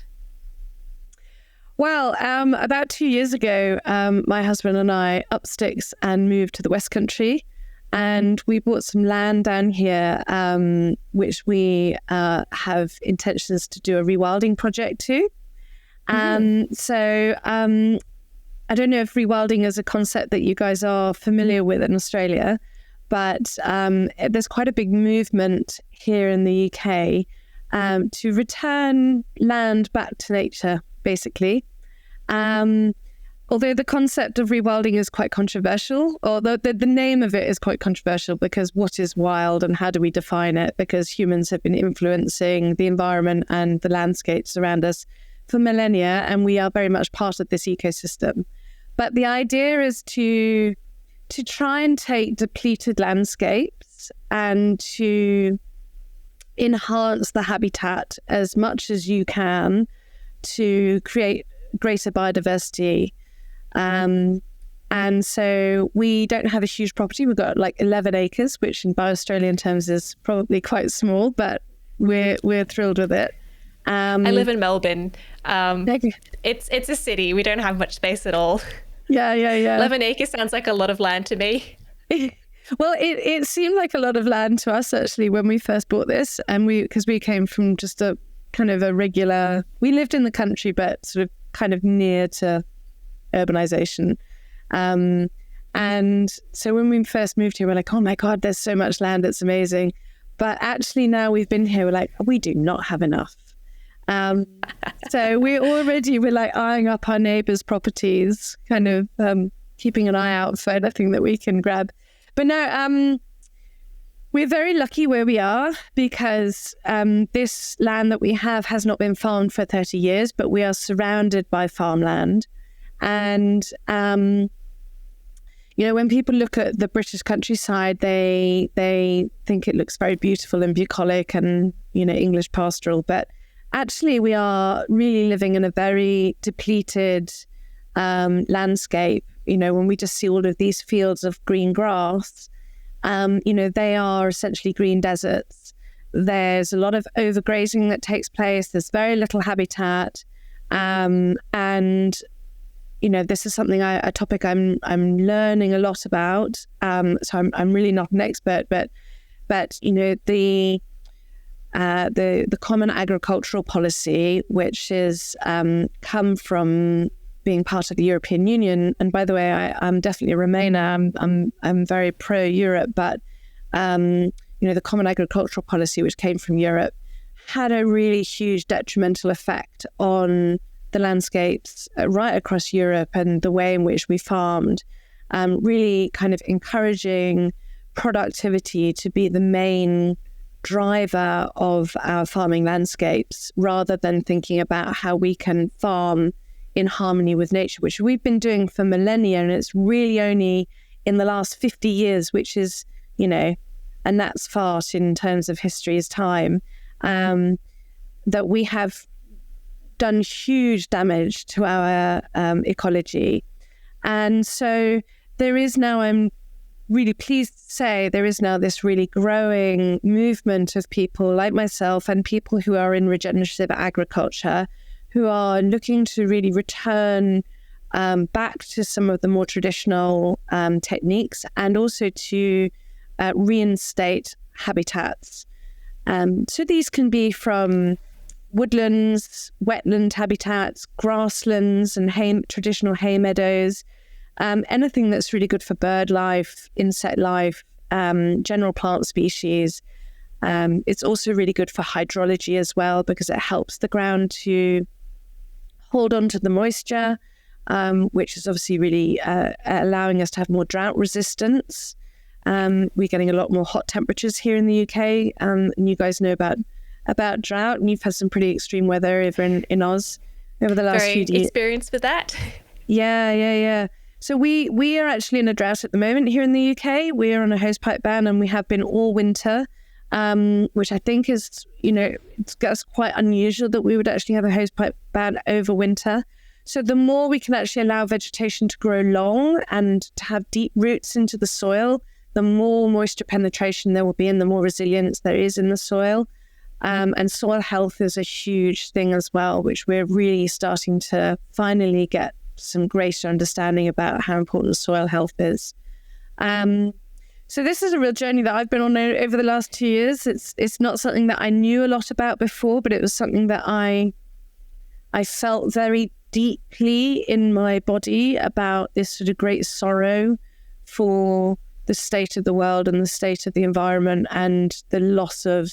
Well, about 2 years ago, my husband and I upped sticks and moved to the West Country, and we bought some land down here, which we have intentions to do a rewilding project to. So I don't know if rewilding is a concept that you guys are familiar with in Australia, but there's quite a big movement here in the UK to return land back to nature, basically. Although the concept of rewilding is quite controversial, or the name of it is quite controversial, because what is wild and how do we define it? Because humans have been influencing the environment and the landscapes around us for millennia, and we are very much part of this ecosystem. But the idea is to try and take depleted landscapes and to enhance the habitat as much as you can to create greater biodiversity. And so we don't have a huge property. We've got like 11 acres, which by Australian terms is probably quite small, but we're thrilled with it. I live in Melbourne. It's a city. We don't have much space at all. Yeah. 11 acres sounds like a lot of land to me. Well, it seemed like a lot of land to us, actually, when we first bought this. And because we came from just a kind of a regular, we lived in the country, but sort of kind of near to urbanization. And so when we first moved here, we're like, oh my God, there's so much land. It's amazing. But actually now we've been here, we're like, we do not have enough. So we're like eyeing up our neighbors' properties, kind of keeping an eye out for anything that we can grab. But no, we're very lucky where we are, because this land that we have has not been farmed for 30 years, but we are surrounded by farmland. And, when people look at the British countryside, they think it looks very beautiful and bucolic and, English pastoral. But actually, we are really living in a very depleted landscape. When we just see all of these fields of green grass, they are essentially green deserts. There's a lot of overgrazing that takes place. There's very little habitat. And, this is something a topic I'm learning a lot about. So I'm really not an expert, but the common agricultural policy, which is come from being part of the European Union. And by the way, I'm definitely a Remainer. I'm very pro-Europe, but the common agricultural policy, which came from Europe, had a really huge detrimental effect on the landscapes right across Europe and the way in which we farmed, really kind of encouraging productivity to be the main driver of our farming landscapes, rather than thinking about how we can farm in harmony with nature, which we've been doing for millennia. And it's really only in the last 50 years, which is, you know, a gnat's fart in terms of history's time, that we have done huge damage to our ecology. And so there is now, I'm really pleased to say, there is now this really growing movement of people like myself and people who are in regenerative agriculture, who are looking to really return back to some of the more traditional techniques, and also to reinstate habitats. So these can be from woodlands, wetland habitats, grasslands, and traditional hay meadows, anything that's really good for bird life, insect life, general plant species. It's also really good for hydrology as well, because it helps the ground to hold on to the moisture, which is obviously really allowing us to have more drought resistance. We're getting a lot more hot temperatures here in the UK, and you guys know about drought, and you've had some pretty extreme weather over in Oz over the last few years. Very experienced with that. Yeah. So we are actually in a drought at the moment here in the UK. We are on a hosepipe ban, and we have been all winter, which I think is, you know, it's quite unusual that we would actually have a hosepipe ban over winter. So the more we can actually allow vegetation to grow long and to have deep roots into the soil, the more moisture penetration there will be and the more resilience there is in the soil. And soil health is a huge thing as well, which we're really starting to finally get some greater understanding about how important soil health is. So this is a real journey that I've been on over the last 2 years. It's not something that I knew a lot about before, but it was something that I felt very deeply in my body about, this sort of great sorrow for the state of the world and the state of the environment and the loss of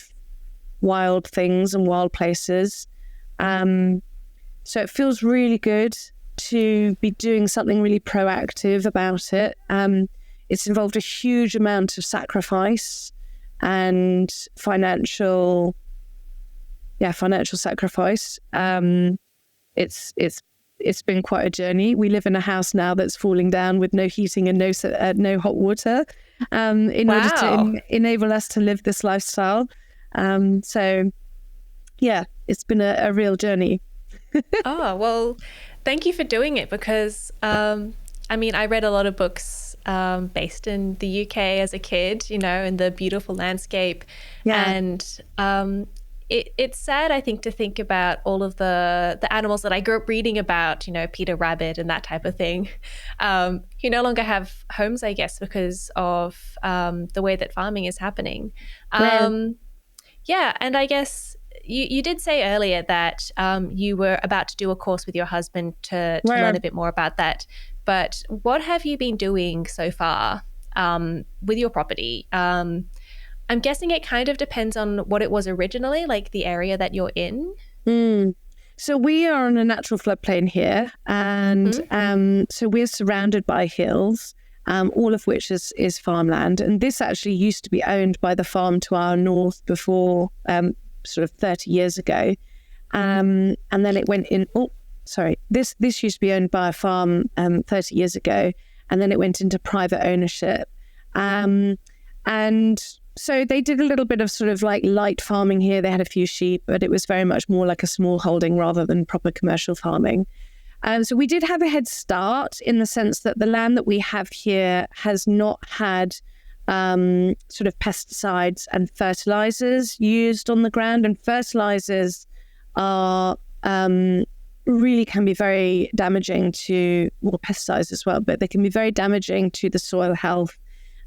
wild things and wild places. So it feels really good to be doing something really proactive about it. It's involved a huge amount of sacrifice and financial sacrifice. It's been quite a journey. We live in a house now that's falling down with no heating and no hot water, in order to enable us to live this lifestyle. So yeah, it's been a real journey. Oh, well, thank you for doing it, because I mean, I read a lot of books based in the UK as a kid, you know, in the beautiful landscape. Yeah. And it's sad, I think, to think about all of the animals that I grew up reading about, you know, Peter Rabbit and that type of thing, who no longer have homes, I guess, because of the way that farming is happening. Yeah, and I guess you did say earlier that you were about to do a course with your husband to learn a bit more about that. But what have you been doing so far with your property? I'm guessing it kind of depends on what it was originally, like the area that you're in. So we are on a natural floodplain here, and so we're surrounded by hills, all of which is farmland. And this actually used to be owned by the farm to our north before, sort of 30 years ago. And then it went in, this used to be owned by a farm 30 years ago, and then it went into private ownership. And so they did a little bit of sort of like light farming here. They had a few sheep, but it was very much more like a small holding rather than proper commercial farming. So we did have a head start in the sense that the land that we have here has not had sort of pesticides and fertilizers used on the ground. And fertilizers are really can be very damaging to, well, pesticides as well, but they can be very damaging to the soil health.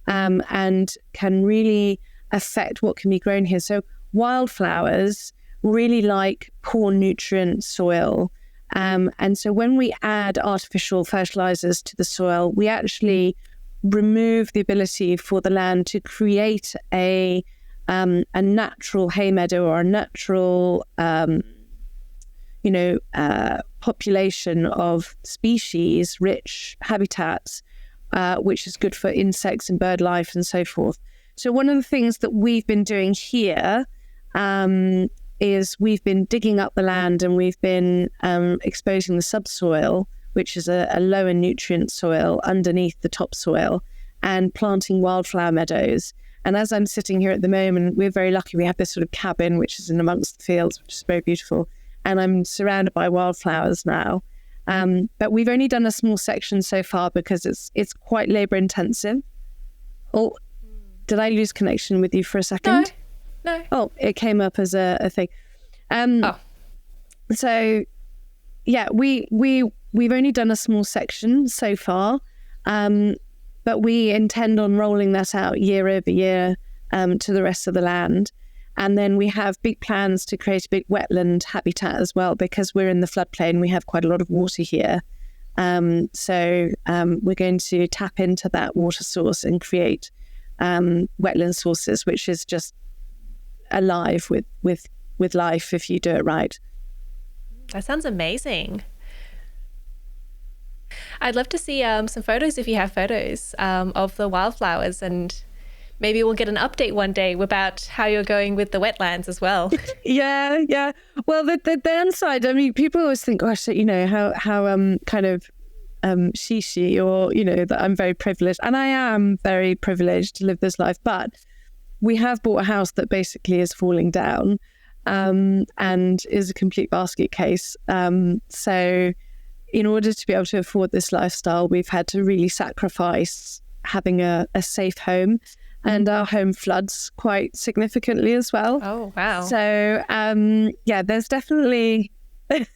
And can really affect what can be grown here. So wildflowers really like poor nutrient soil. And so when we add artificial fertilizers to the soil, we actually remove the ability for the land to create a natural hay meadow or a natural, population of species-rich habitats, which is good for insects and bird life and so forth. So one of the things that we've been doing here is we've been digging up the land and we've been exposing the subsoil, which is a lower nutrient soil underneath the topsoil, and planting wildflower meadows. And as I'm sitting here at the moment, we're very lucky. We have this sort of cabin, which is in amongst the fields, which is very beautiful. And I'm surrounded by wildflowers now. But we've only done a small section so far because it's quite labour intensive. Oh, did I lose connection with you for a second? No. Oh, it came up as a thing. So yeah, we've only done a small section so far. But we intend on rolling that out year over year to the rest of the land. And then we have big plans to create a big wetland habitat as well, because we're in the floodplain. We have quite a lot of water here. So we're going to tap into that water source and create wetland sources, which is just alive with life if you do it right. That sounds amazing. I'd love to see some photos, if you have photos, of the wildflowers, and maybe we'll get an update one day about how you're going with the wetlands as well. Yeah. Well, the downside, I mean, people always think, gosh, you know, how kind of shishi, or, you know, that I'm very privileged. And I am very privileged to live this life. But we have bought a house that basically is falling down and is a complete basket case. So in order to be able to afford this lifestyle, we've had to really sacrifice having a safe home, and our home floods quite significantly as well. Oh, wow. So, yeah, there's definitely, but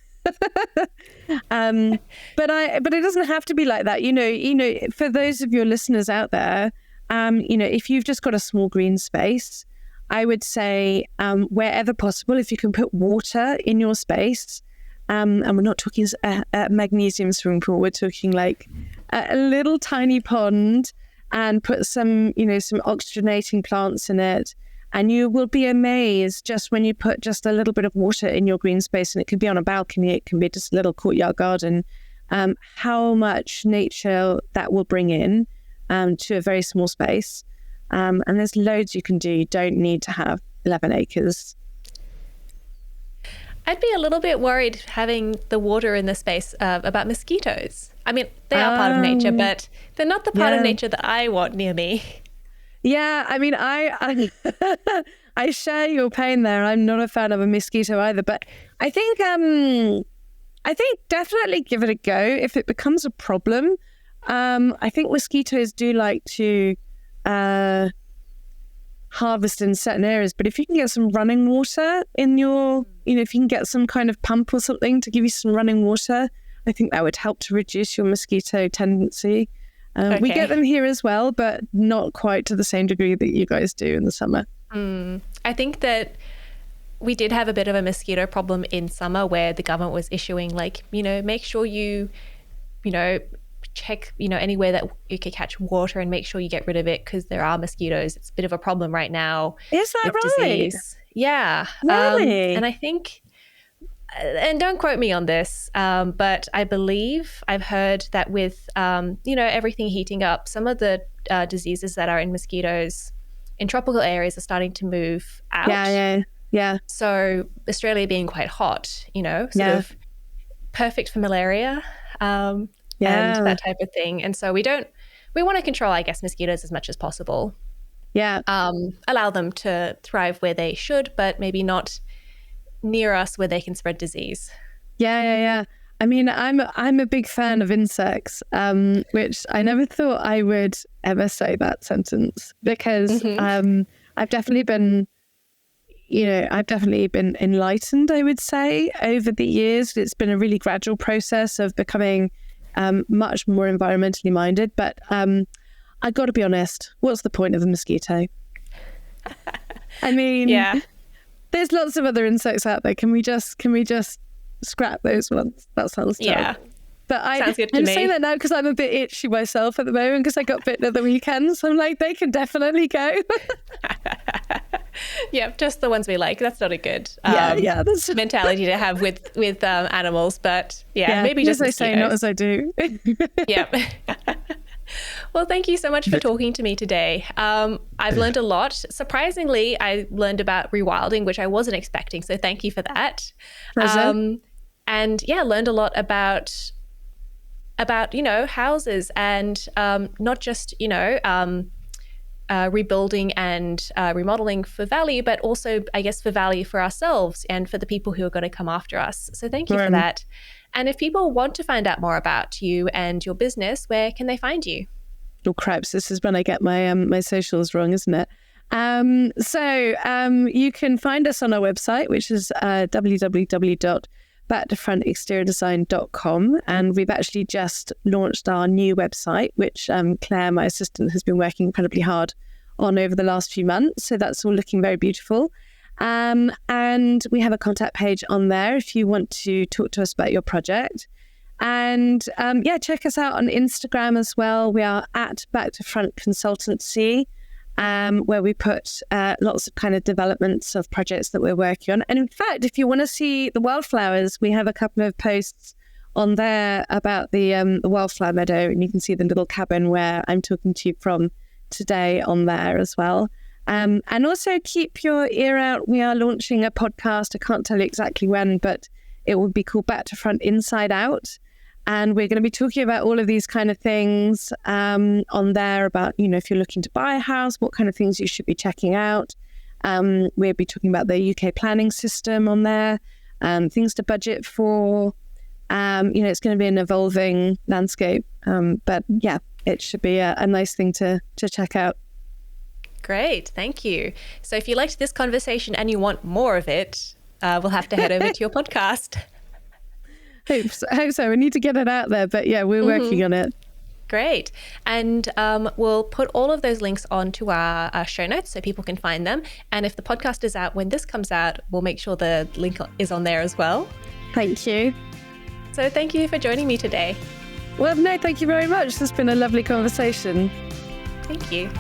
it doesn't have to be like that. You know, for those of your listeners out there, you know, if you've just got a small green space, I would say, wherever possible, if you can put water in your space, and we're not talking a magnesium swimming pool, we're talking like a little tiny pond, and put some oxygenating plants in it. And you will be amazed just when you put just a little bit of water in your green space, and it could be on a balcony, it can be just a little courtyard garden, how much nature that will bring in to a very small space. And there's loads you can do. You don't need to have 11 acres. I'd be a little bit worried having the water in the space about mosquitoes. I mean, they are part of nature, but they're not the part of nature that I want near me. Yeah, I mean, I share your pain there. I'm not a fan of a mosquito either, but I think definitely give it a go if it becomes a problem. I think mosquitoes do like to harvest in certain areas, but if you can get some running water in your, if you can get some kind of pump or something to give you some running water, I think that would help to reduce your mosquito tendency. Okay. We get them here as well, but not quite to the same degree that you guys do in the summer. I think that we did have a bit of a mosquito problem in summer, where the government was issuing make sure you check, anywhere that you could catch water and make sure you get rid of it, because there are mosquitoes. It's a bit of a problem right now. Is that right? Disease. Yeah. Really? And I think, and don't quote me on this, but I believe I've heard that with, everything heating up, some of the diseases that are in mosquitoes in tropical areas are starting to move out. Yeah. So Australia being quite hot, sort of perfect for malaria. And that type of thing. And so we want to control, I guess, mosquitoes as much as possible. Yeah. Allow them to thrive where they should, but maybe not near us where they can spread disease. Yeah. I mean, I'm a big fan of insects, which I never thought I would ever say that sentence, because I've definitely been enlightened, I would say, over the years. It's been a really gradual process of becoming much more environmentally minded, but I got to be honest, what's the point of a mosquito? I mean, there's lots of other insects out there. Can we just scrap those ones? That sounds terrible. Yeah, but I'm saying that now because I'm a bit itchy myself at the moment, because I got bitten at the weekend, so I'm like, they can definitely go. Yeah, just the ones we like. That's not a good that's mentality to have with animals. But maybe just as I say, not as I do. Yeah. Well, thank you so much for talking to me today. I've learned a lot. Surprisingly, I learned about rewilding, which I wasn't expecting. So thank you for that. And yeah, learned a lot about houses and not just rebuilding and remodeling for value, but also, I guess, for value for ourselves and for the people who are going to come after us. So thank you for that. And if people want to find out more about you and your business, where can they find you? Oh, cripes. This is when I get my my socials wrong, isn't it? So you can find us on our website, which is www.backtofrontexteriordesign.com. And we've actually just launched our new website, which Claire, my assistant, has been working incredibly hard on over the last few months. So that's all looking very beautiful. And we have a contact page on there if you want to talk to us about your project. And check us out on Instagram as well. We are at Back to Front Consultancy, where we put lots of kind of developments of projects that we're working on. And in fact, if you want to see the wildflowers, we have a couple of posts on there about the wildflower meadow, and you can see the little cabin where I'm talking to you from today on there as well. And also keep your ear out. We are launching a podcast. I can't tell you exactly when, but it will be called Back to Front Inside Out. And we're going to be talking about all of these kind of things on there about, if you're looking to buy a house, what kind of things you should be checking out. We'll be talking about the UK planning system on there, things to budget for. It's going to be an evolving landscape. But yeah, it should be a nice thing to check out. Great. Thank you. So if you liked this conversation and you want more of it, we'll have to head over to your podcast. Hope so. We need to get it out there. But yeah, we're working on it. Great. And we'll put all of those links onto our show notes so people can find them. And if the podcast is out when this comes out, we'll make sure the link is on there as well. Thank you. So thank you for joining me today. Well, no, thank you very much. This has been a lovely conversation. Thank you.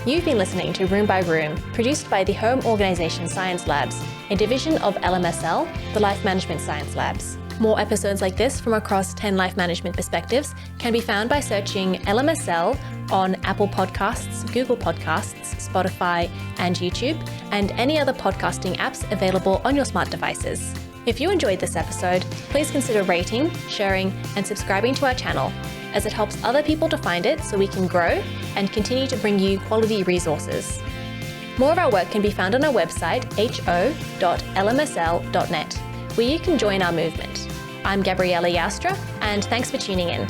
You've been listening to Room by Room, produced by the Home Organisation Science Labs, a division of LMSL, the Life Management Science Labs. More episodes like this from across 10 life management perspectives can be found by searching LMSL on Apple Podcasts, Google Podcasts, Spotify, and YouTube, and any other podcasting apps available on your smart devices. If you enjoyed this episode, please consider rating, sharing, and subscribing to our channel, as it helps other people to find it so we can grow and continue to bring you quality resources. More of our work can be found on our website, ho.lmsl.net, where you can join our movement. I'm Gabriella Joustra, and thanks for tuning in.